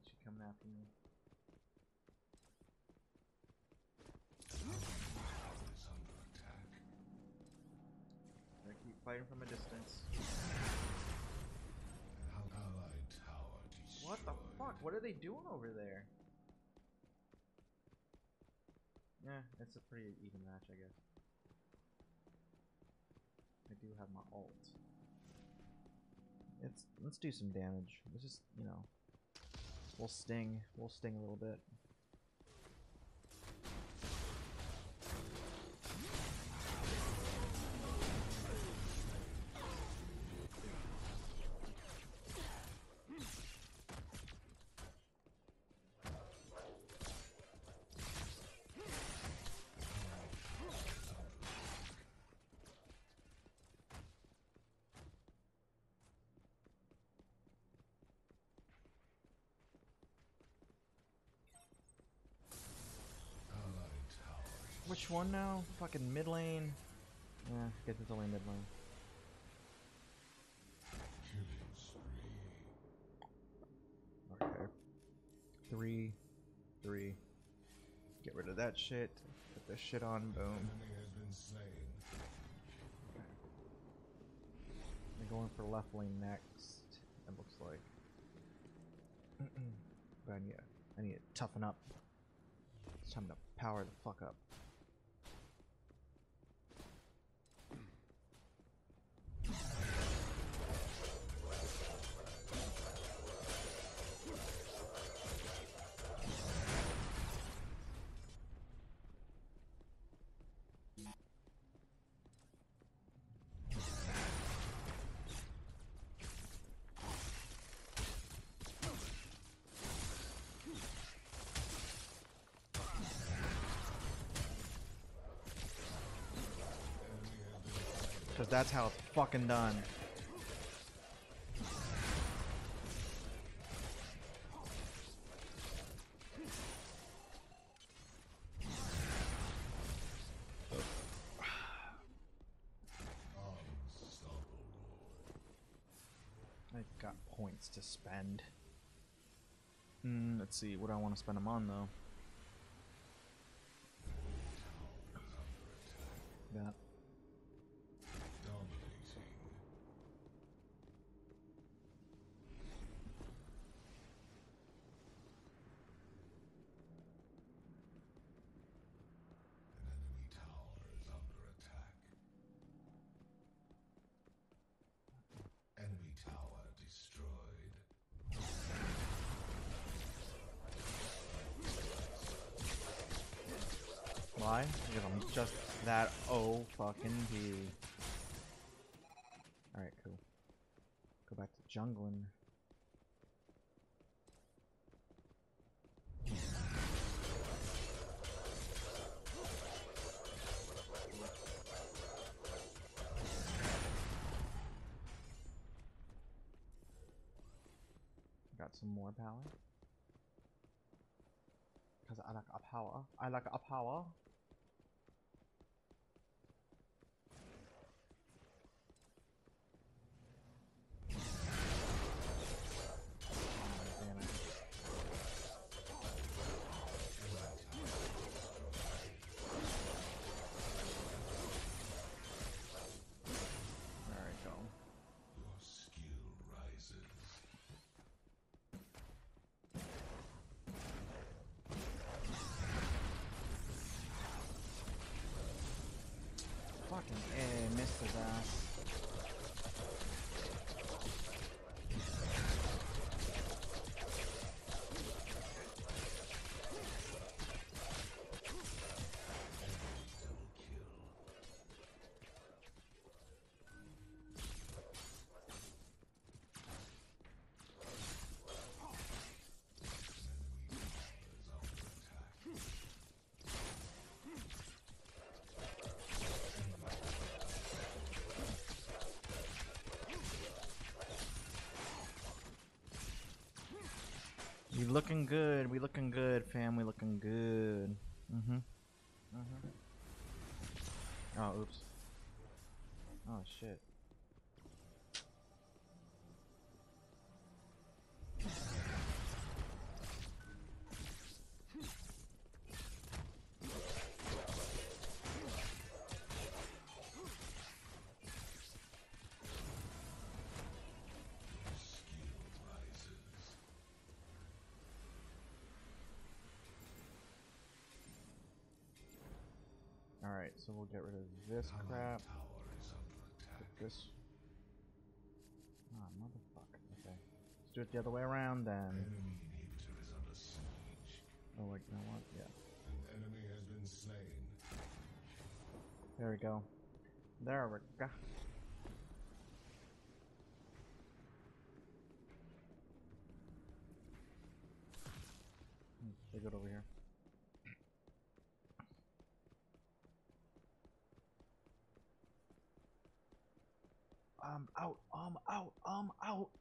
She's coming after me. I keep fighting from a distance. What the fuck? What are they doing over there? Yeah, it's a pretty even match, I guess. I do have my ult. Let's do some damage. Let's just, you know. We'll sting a little bit. Which one now? Fucking mid lane? Yeah, I guess it's only mid lane. Okay. 3. Get rid of that shit. Put this shit on. Boom. Okay. I'm going for left lane next. it looks like. But I need to toughen up. It's time to power the fuck up. Because that's how it's fucking done. I've got points to spend. Let's see what I want to spend them on, though. That. Why? Because I'm just that fucking P. Alright, cool. Go back to jungling. Got some more power. Because I like a power. I like a power. Fucking A, missed his ass. We looking good, fam, we looking good. Oh, oops. Oh, shit. Alright, so we'll get rid of this crap. Put this. Ah, motherfucker. Okay. Let's do it the other way around then. Oh, wait, you know what? Yeah. An enemy has been slain. There we go. There we go. They go over here. Out. Out.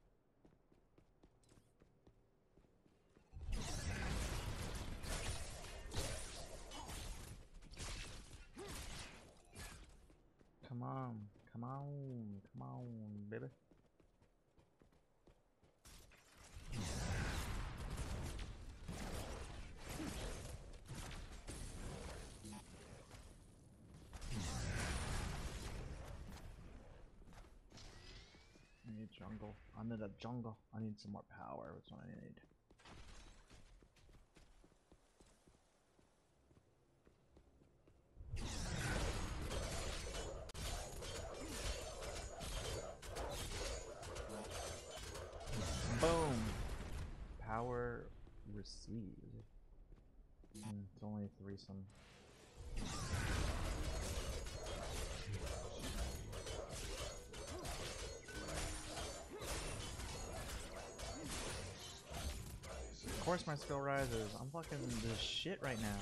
Come on, baby. jungle. I'm in the jungle. I need some more power. That's what I need. Boom! Power received. It's only a threesome. Of course my skill rises. I'm fucking this shit right now.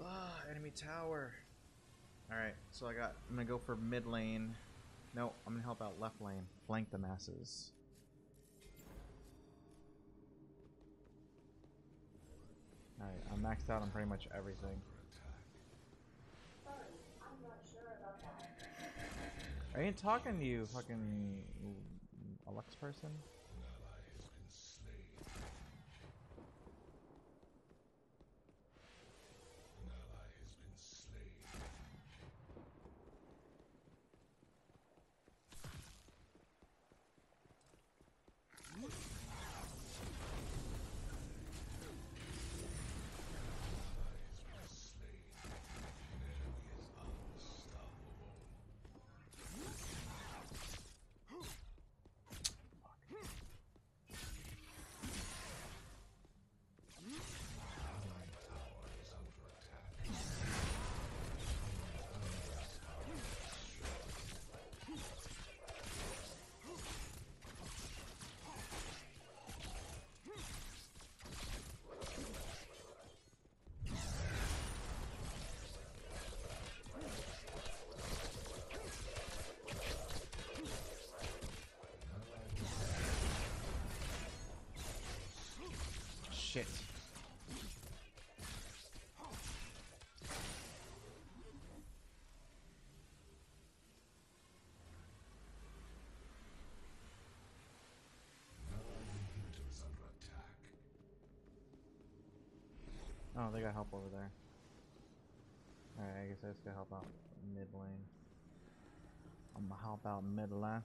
Ah, enemy tower. Alright, so I'm gonna go for mid lane. No, I'm gonna help out left lane. Flank the masses. Alright, I'm maxed out on pretty much everything. I ain't talking to you, fucking Alex person. Shit. Oh, they got help over there. Alright, I guess I just gotta help out mid lane. I'm gonna help out mid lane.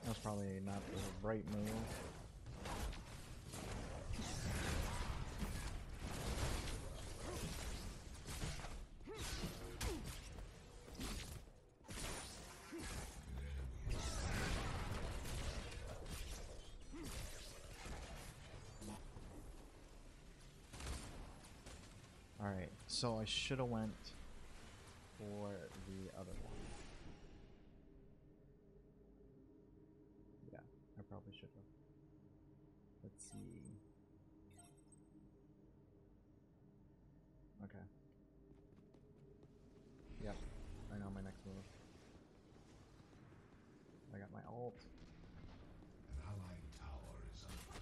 That's probably not the right move. Alright, so I should have went for the other one. Yeah, I probably should have. Let's see. Okay. Yep, I know my next move. I got my ult. An allied tower is under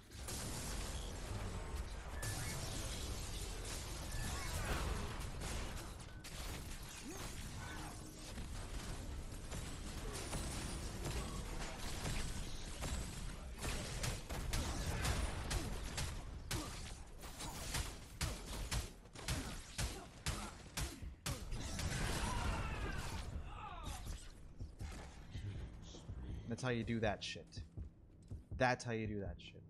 That's how you do that shit. That's how you do that shit.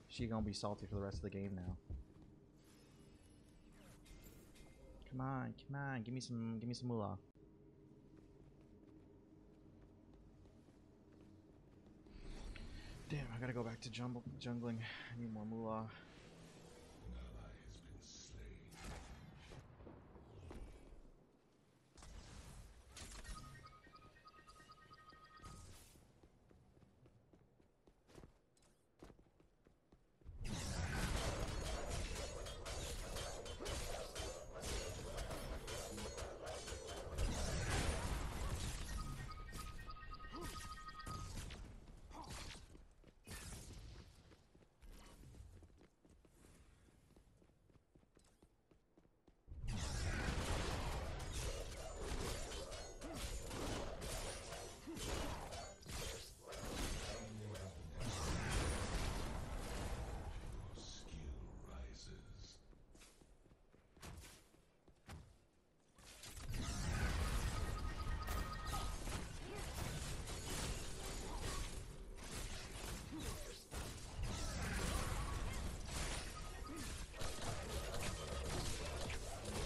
She gonna be salty for the rest of the game now. Come on, come on, give me some moolah. Damn, I gotta go back to jungling. I need more moolah.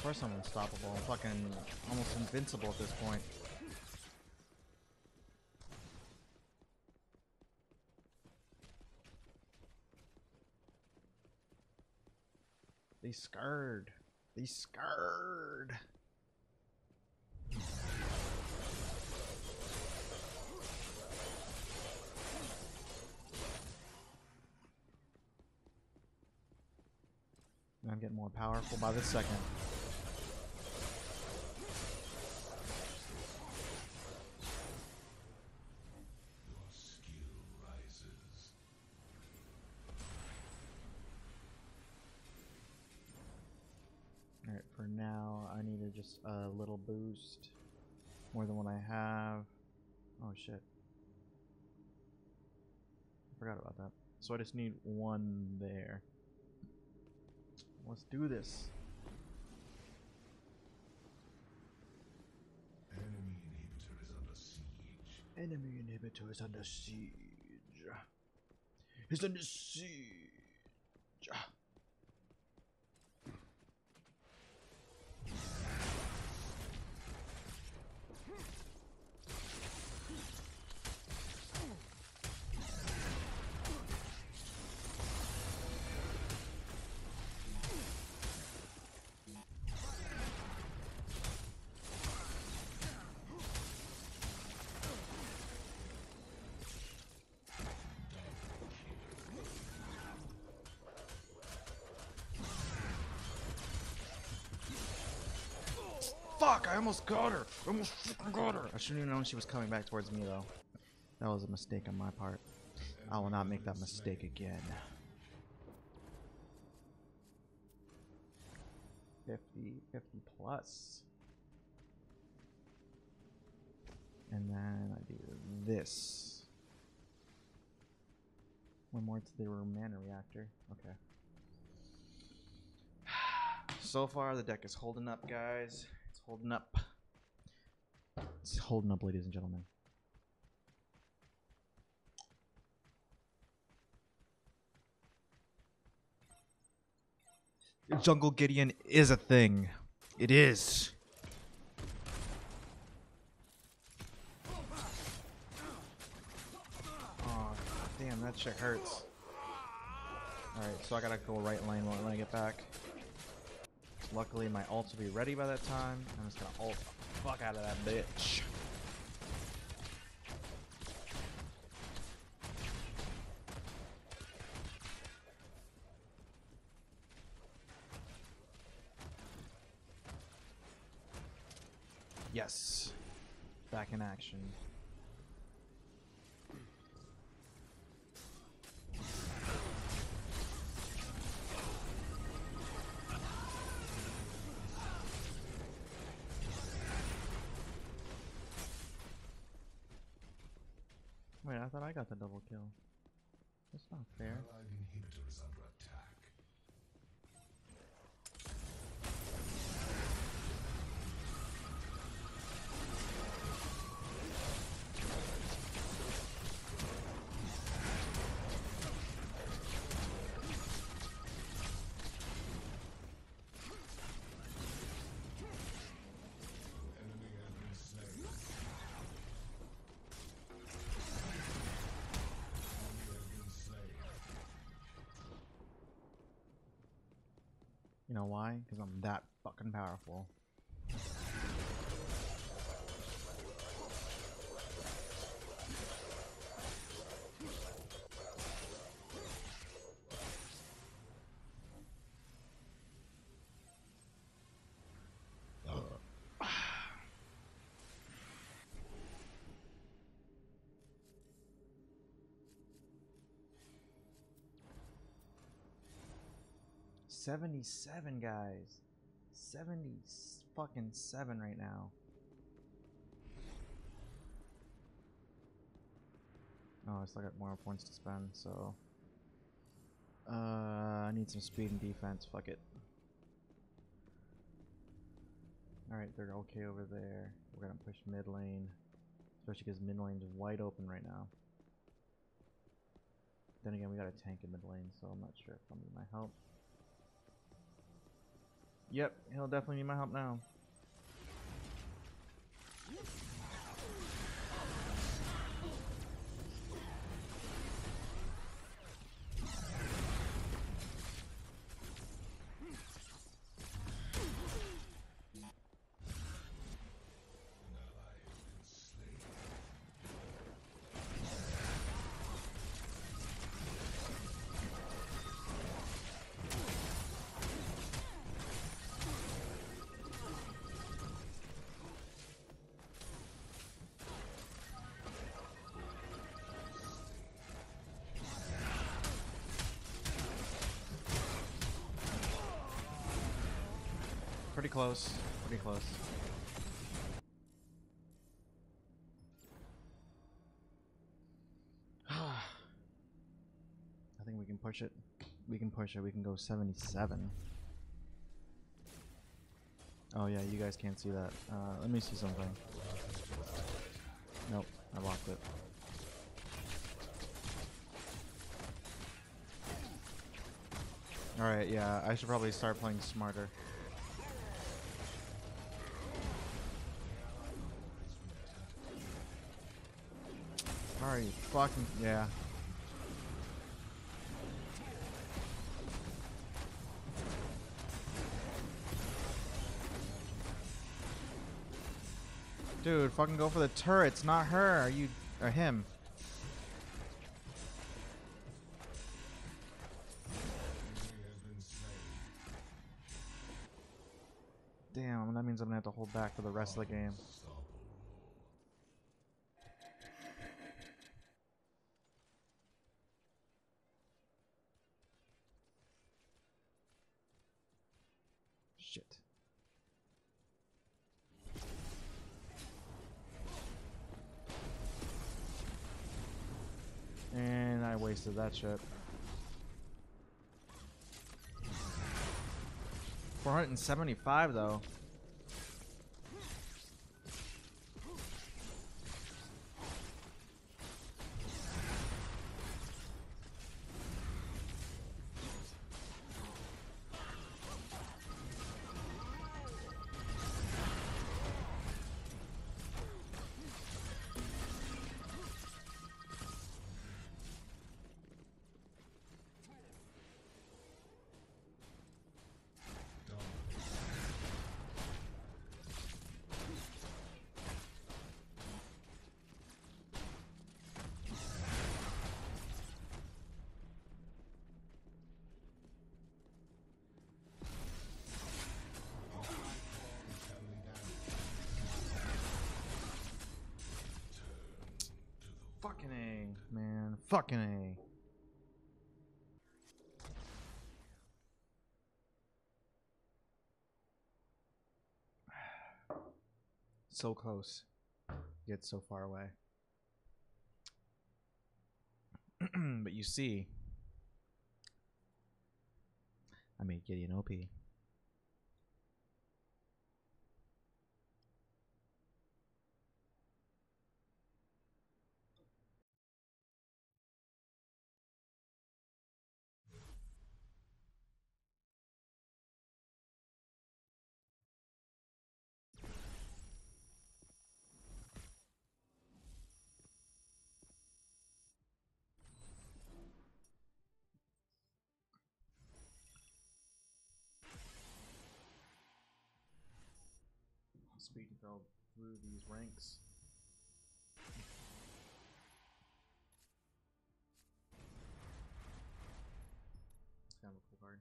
course I'm unstoppable. I'm fucking almost invincible at this point. They scared. They scared. I'm getting more powerful by the second. Your skill rises. Alright, for now, I need just a little boost. More than what I have. Oh shit. I forgot about that. So I just need one there. Let's do this. Enemy inhibitor is under siege. Enemy inhibitor is under siege. He's under siege. Fuck, I almost got her. I almost fucking got her. I shouldn't even known she was coming back towards me, though. That was a mistake on my part. I will not make that mistake again. 50 plus. And then I do this. One more to the mana reactor. Okay. So far, the deck is holding up, guys. It's holding up. It's holding up, ladies and gentlemen. Jungle Gideon is a thing. It is. Oh, damn, that shit hurts. Alright, so I gotta go right lane when I get back. Luckily, my ults will be ready by that time. I'm just gonna ult the fuck out of that bitch. Yes. Back in action. Wait, I thought I got the double kill. That's not fair. Allied inhibitor is under attack. Enemy has been slain. Enemy has been slain. You know why? Because I'm that fucking powerful. $77, guys. 70 fucking 7 right now. Oh, I still got more points to spend, so I need some speed and defense. Fuck it. Alright, they're okay over there. We're gonna push mid lane. Especially because mid lane is wide open right now. Then again, we got a tank in mid lane, so I'm not sure if I'm gonna help. Yep, he'll definitely need my help now. Pretty close. Pretty close. I think we can push it. We can push it. We can go 77. Oh yeah, you guys can't see that. Let me see something. Nope, I locked it. Alright, yeah, I should probably start playing smarter. Alright, fucking, yeah. Dude, fucking go for the turrets, not her. Are you, or him? Damn, that means I'm gonna have to hold back for the rest of the game. Shit. And I wasted that shit. 475 though. Fucking A, man. Fucking A. So close, yet so far away. But you see, I made Gideon OP. Speed fell through these ranks. It's kind of a cool card.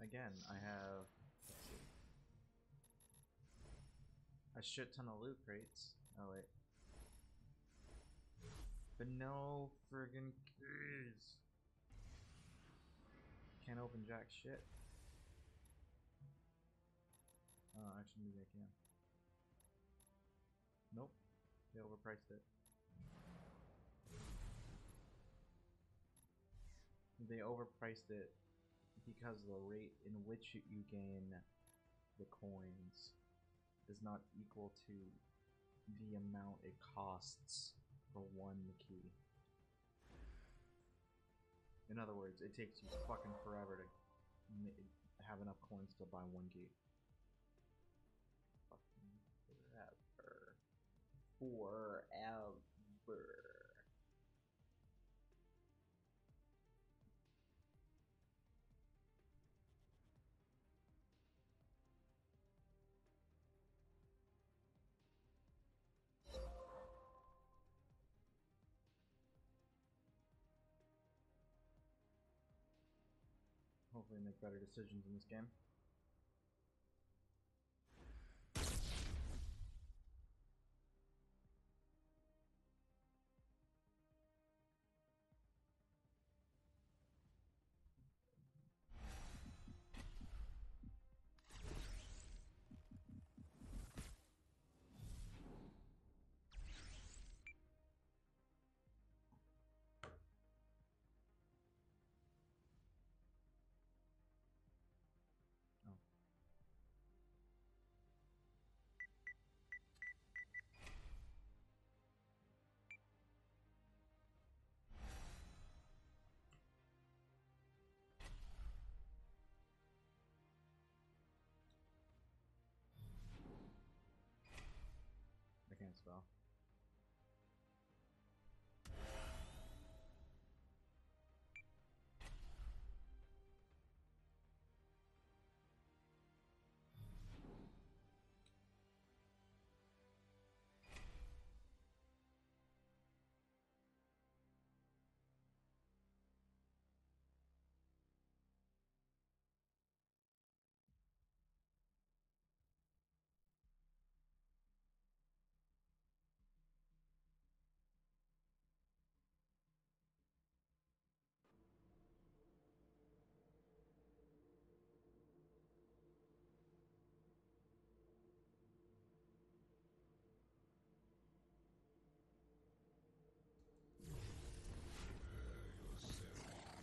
Again, I have a shit ton of loot crates. Oh wait. But no friggin' keys. Can't open jack shit. Actually, maybe I can. Nope. They overpriced it. They overpriced it because the rate in which you gain the coins is not equal to the amount it costs for one key. In other words, it takes you fucking forever to have enough coins to buy one gate. Fucking forever. Forever. Hopefully make better decisions in this game. I can't spell.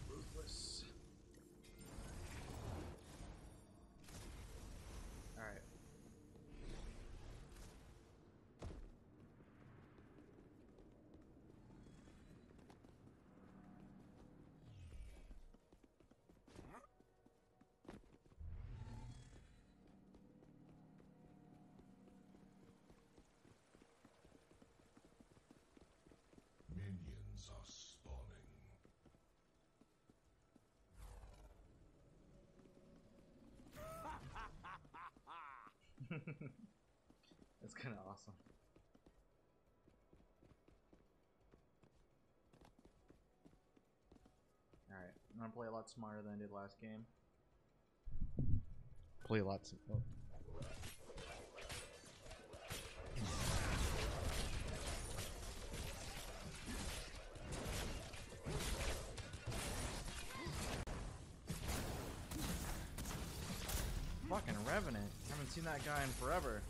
Ruthless. Alright. Minions are spawning. That's kind of awesome. Alright, I'm gonna play a lot smarter than I did last game. Play a lot. Oh. Fucking Revenant. Haven't seen that guy in forever.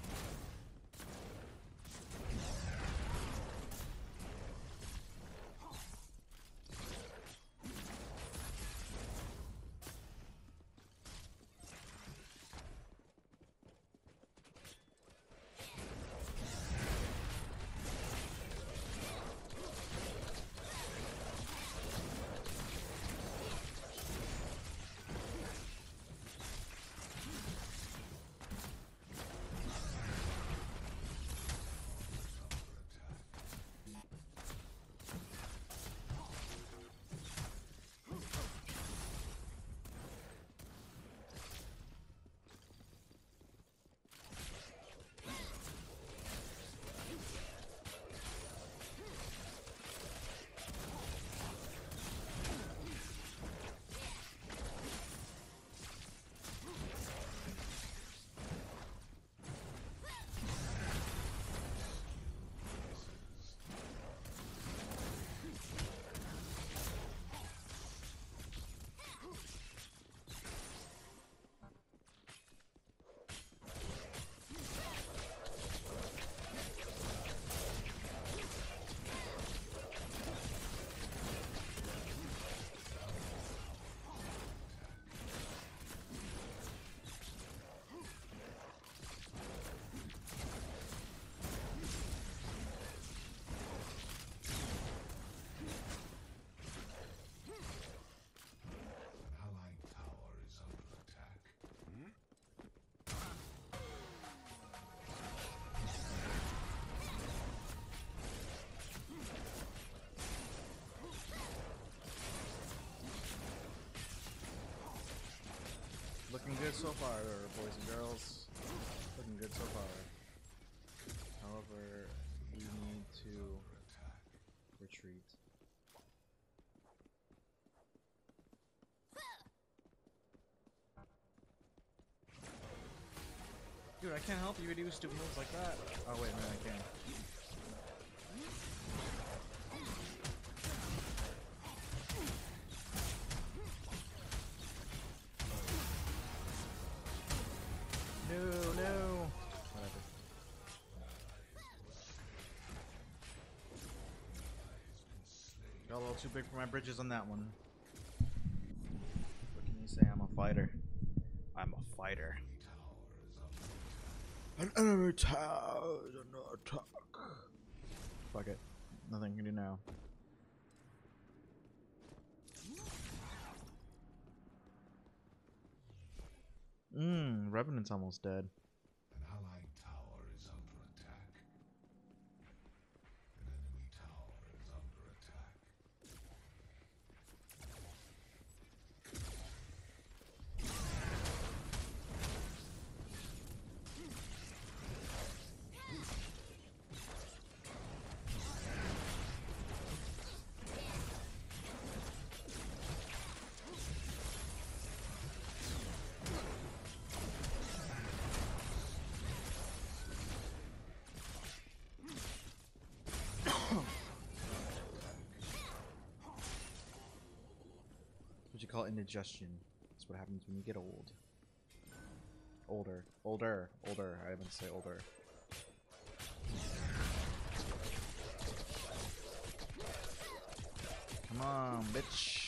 Looking good so far, boys and girls. Looking good so far. However, we need to retreat. Dude, I can't help you do stupid moves like that. Oh wait, no, I can. No. Whatever. Got a little too big for my britches on that one. What can you say? I'm a fighter. I'm a fighter. An enemy tower is under attack. Fuck it. Nothing you can do now. Revenant's almost dead. An allied tower is under attack. An enemy tower is under attack. What you call indigestion. That's what happens when you get old. Older. I haven't say older. Come on, bitch.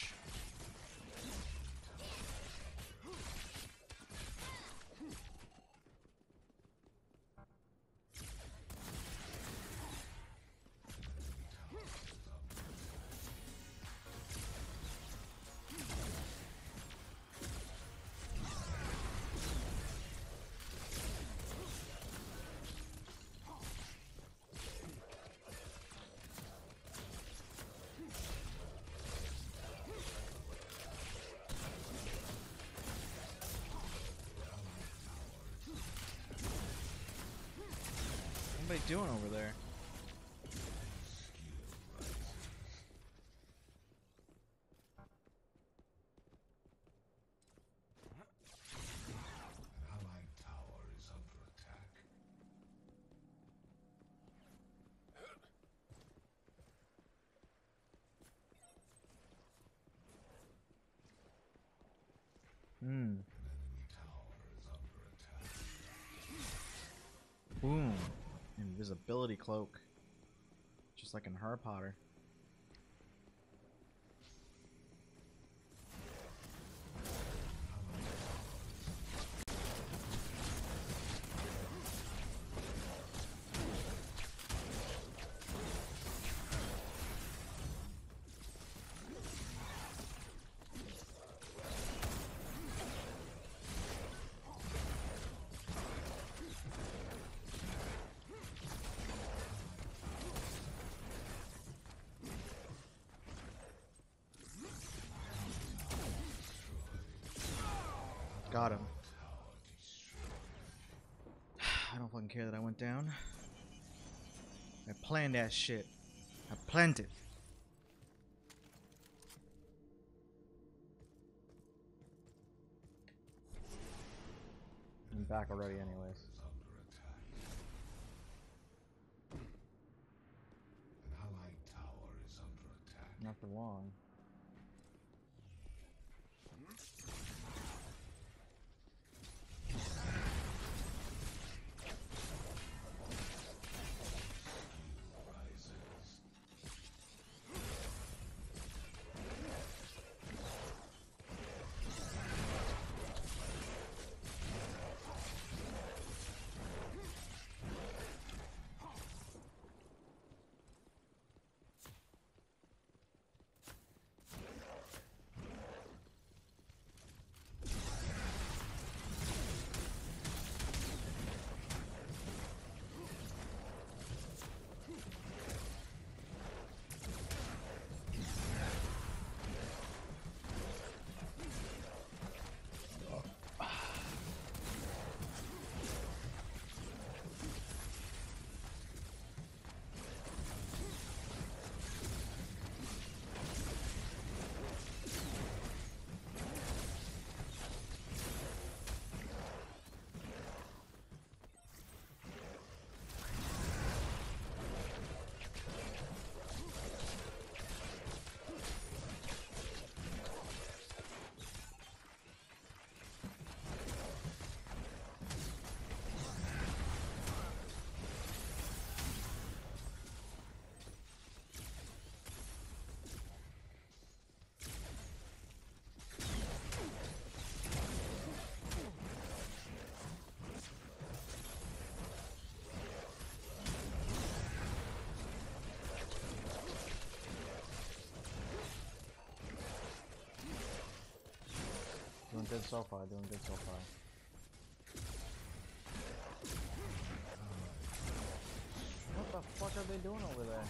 What are they doing over there? An allied tower is under attack. An enemy tower is under attack. Boom. Invisibility cloak. Just like in Harry Potter. Got him. I don't fucking care that I went down. I planned that shit. I planned it. I'm back already anyways. Is under attack. An allied tower is under attack. Not for long. good so far. Doing good so far. What the fuck are they doing over there?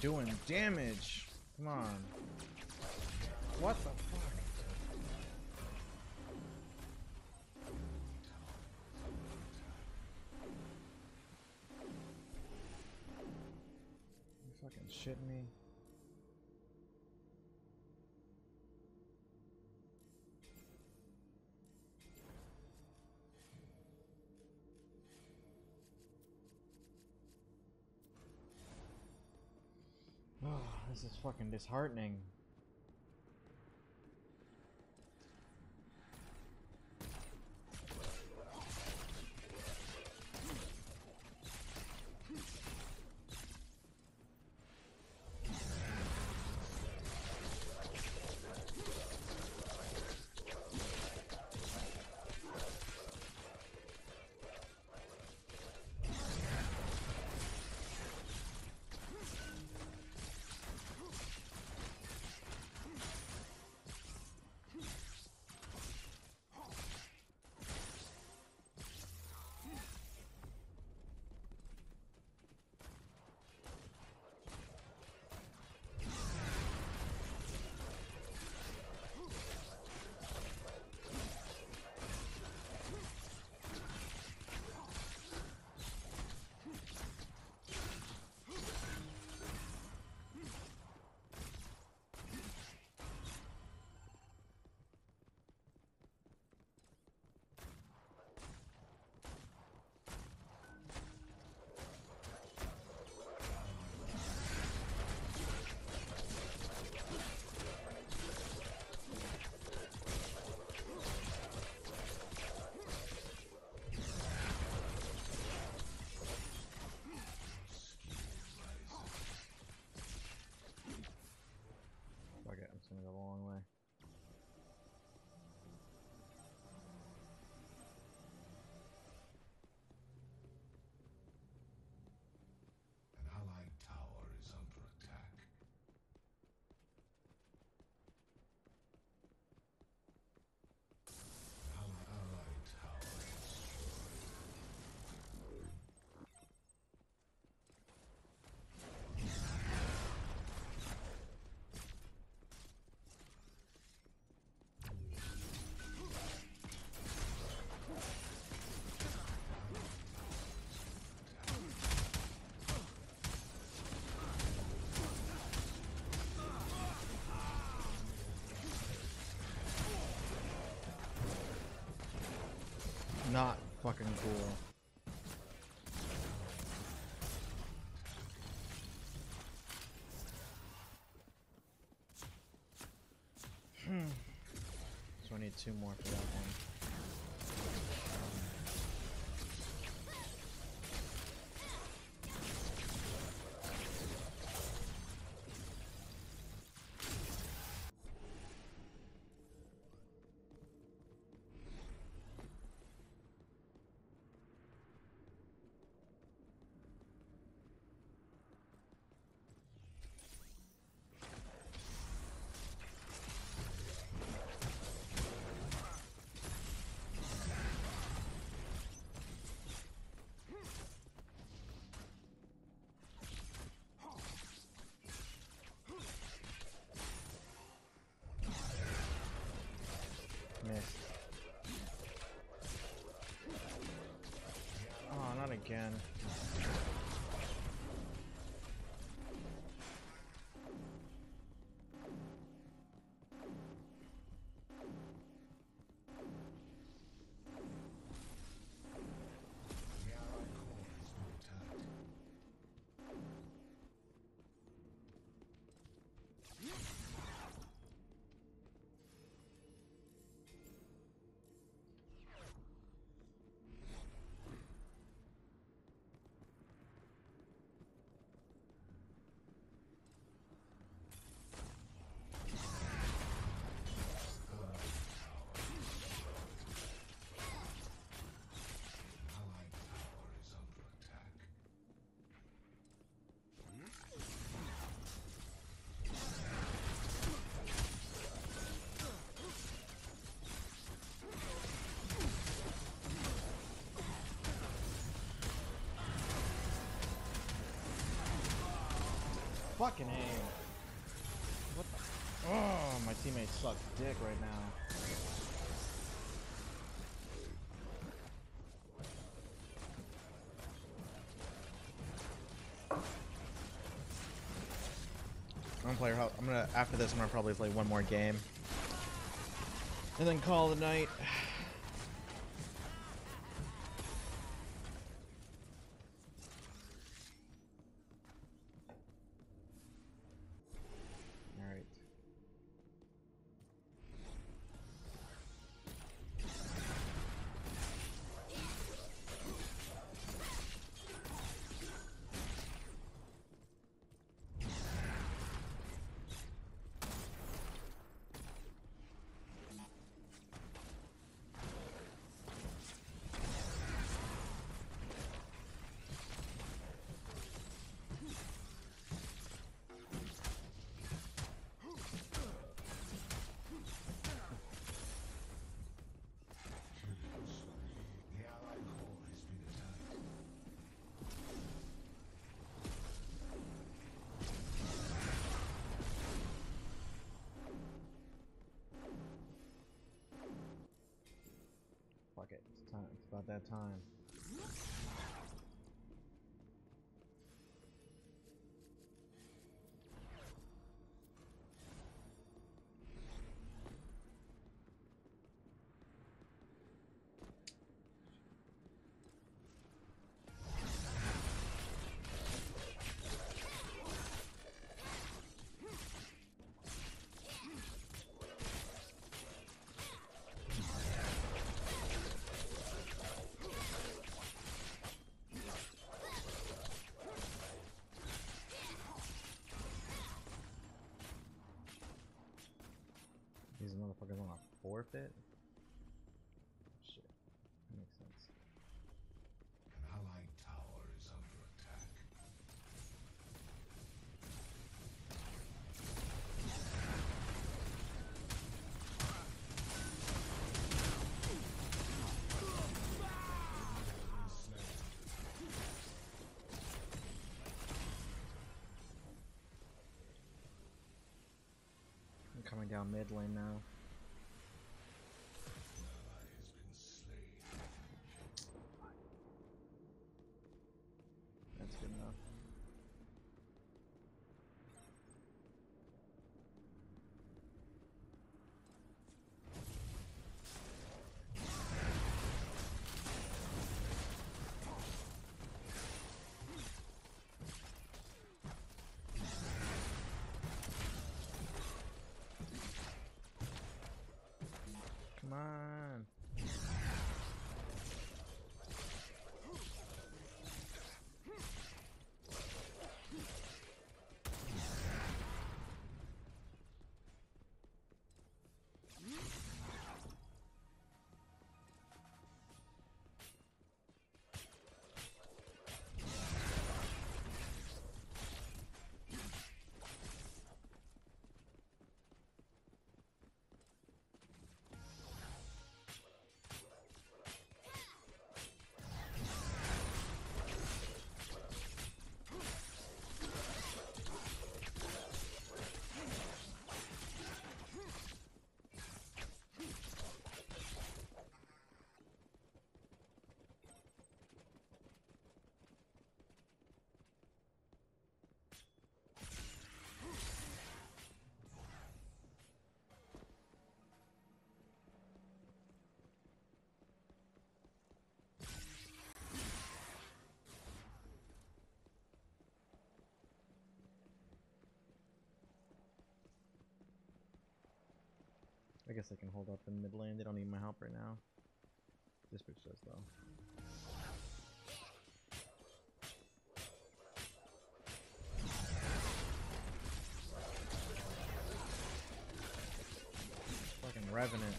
Doing damage. Come on. What the fuck? You fucking shitting me? Oh, this is fucking disheartening. Fuck it, it's gonna go a long way. An allied tower is under attack. Allied tower Not fucking cool. So I need 2 more for that one. Missed. Oh, not again. Fucking aim. What the? Oh, my teammates suck dick right now. I'm gonna after this I'm gonna probably play one more game. And then call it a night. Alright. The Allied core has been attacked. Fuck it. It's time. It's about that time. These motherfuckers want to forfeit? Shit. That makes sense. An Allied tower is under attack. I'm coming down mid lane now. Ally has been slain. That's good enough. Come on. I guess I can hold up in mid lane. They don't need my help right now. This bitch does though. Fucking Revenant.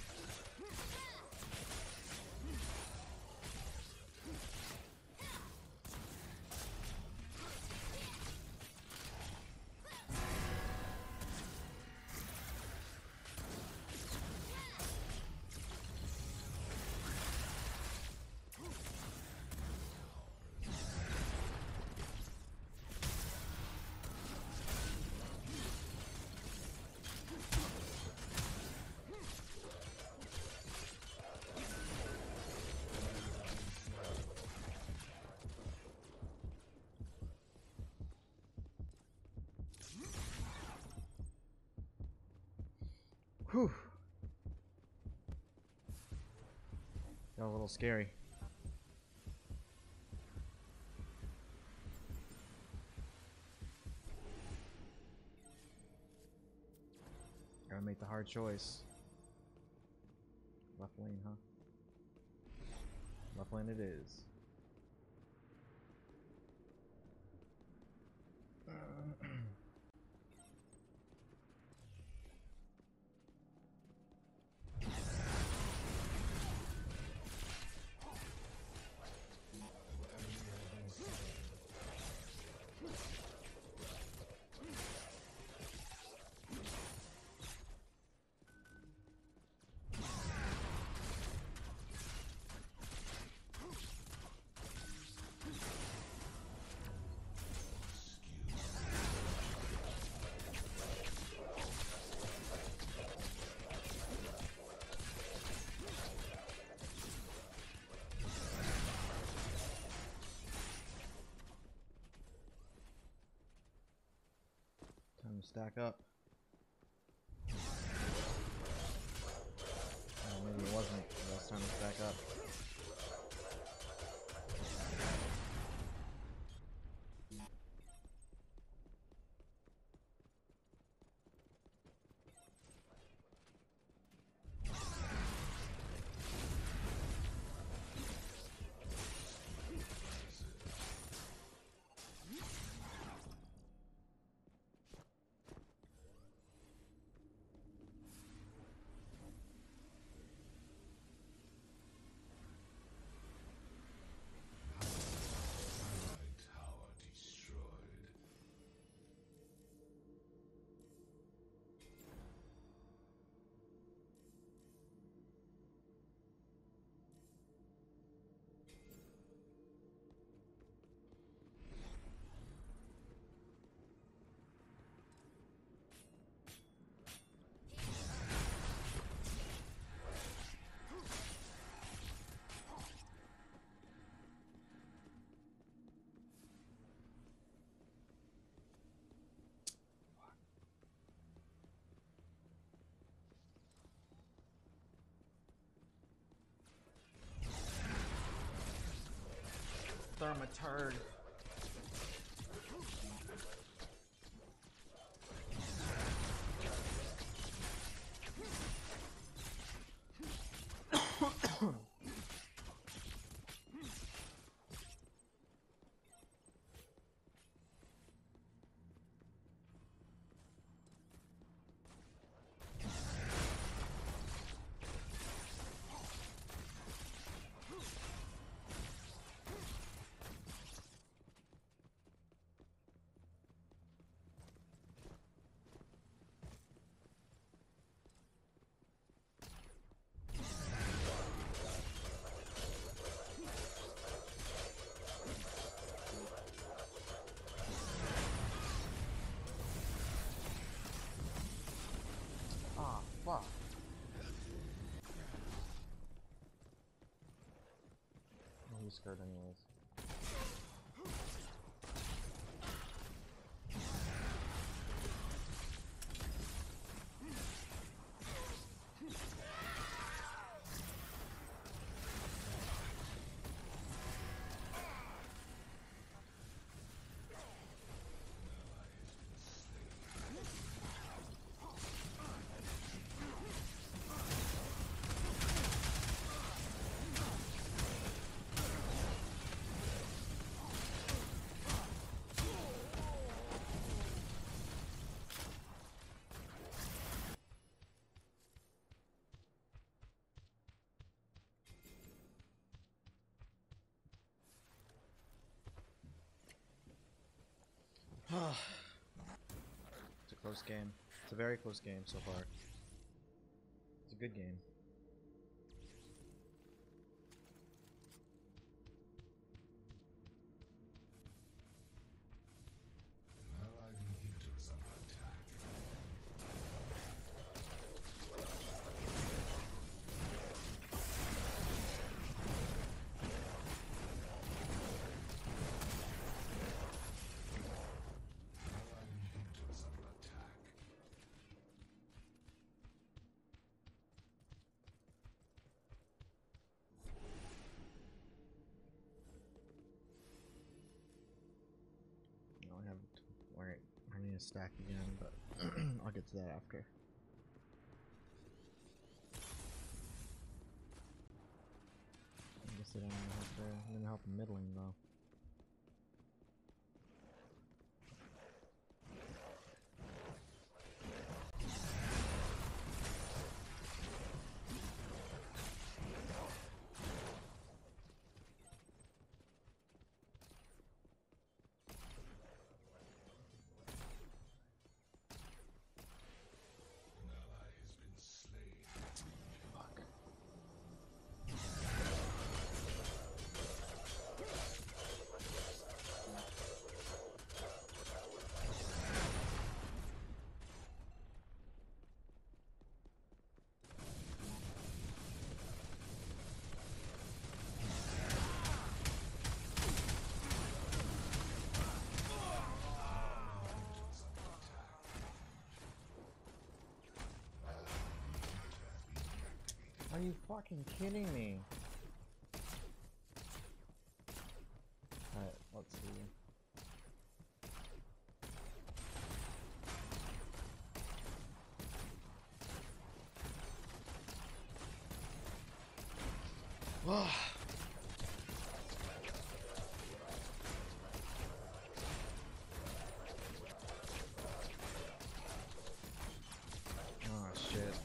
Got a little scary. Gotta make the hard choice. Left lane, huh? Left lane it is. Time to stack up. Oh, maybe it wasn't. It was time to stack up. Tower destroyed. Thermaturg. Ah, fuck. Oh, he's scared anyways. It's a close game. It's a very close game so far. It's a good game. Allied inhibitors under attack. Allied inhibitors under attack. stack again, but I'll get to that after. I guess they don't even help there. I'm gonna help middling though. Are you fucking kidding me? Alright, let's see. Oh shit.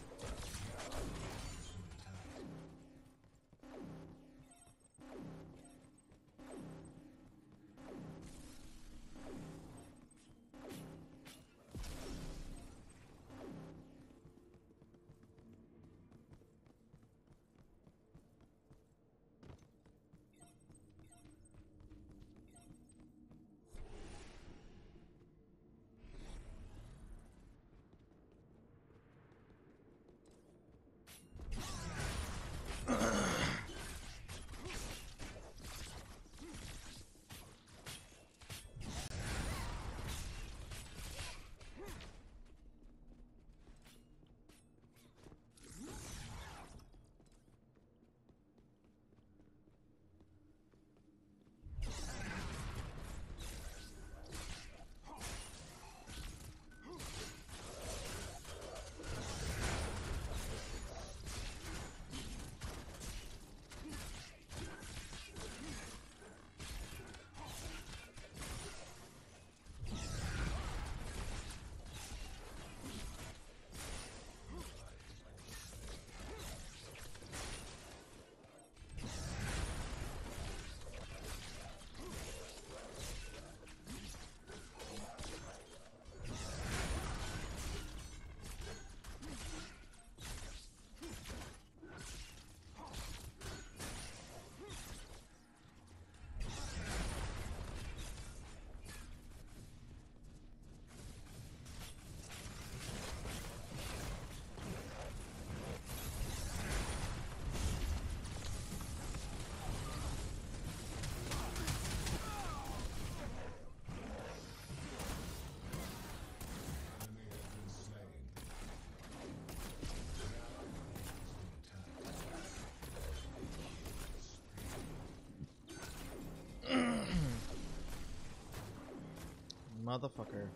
Motherfucker.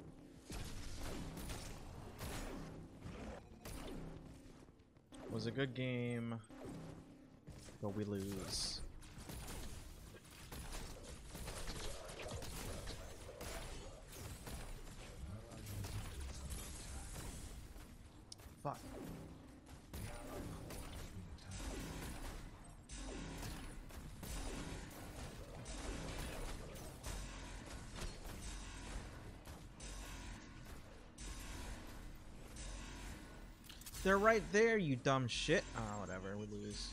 Was a good game, but we lose. Fuck. They're right there, you dumb shit. Oh, whatever, we lose.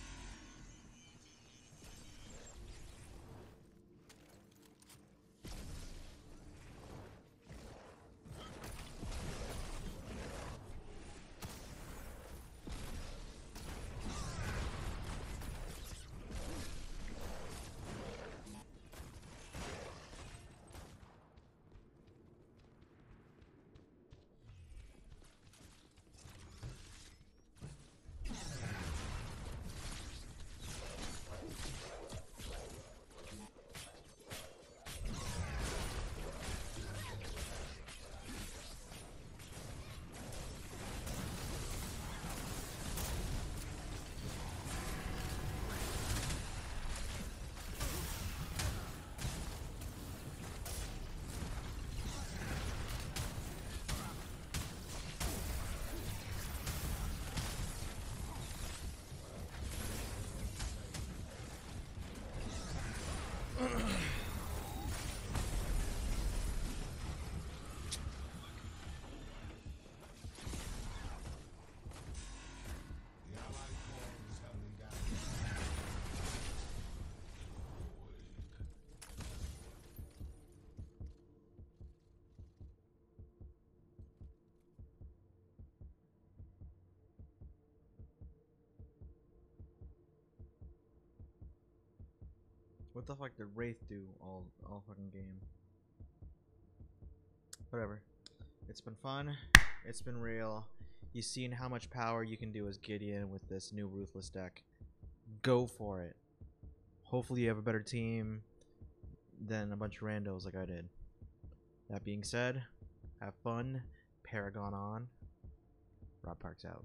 What the fuck did Wraith do all fucking game? Whatever. It's been fun. It's been real. You've seen how much power you can do as Gideon with this new Ruthless deck. Go for it. Hopefully you have a better team than a bunch of randos like I did. That being said, have fun. Paragon on. Rob Parks out.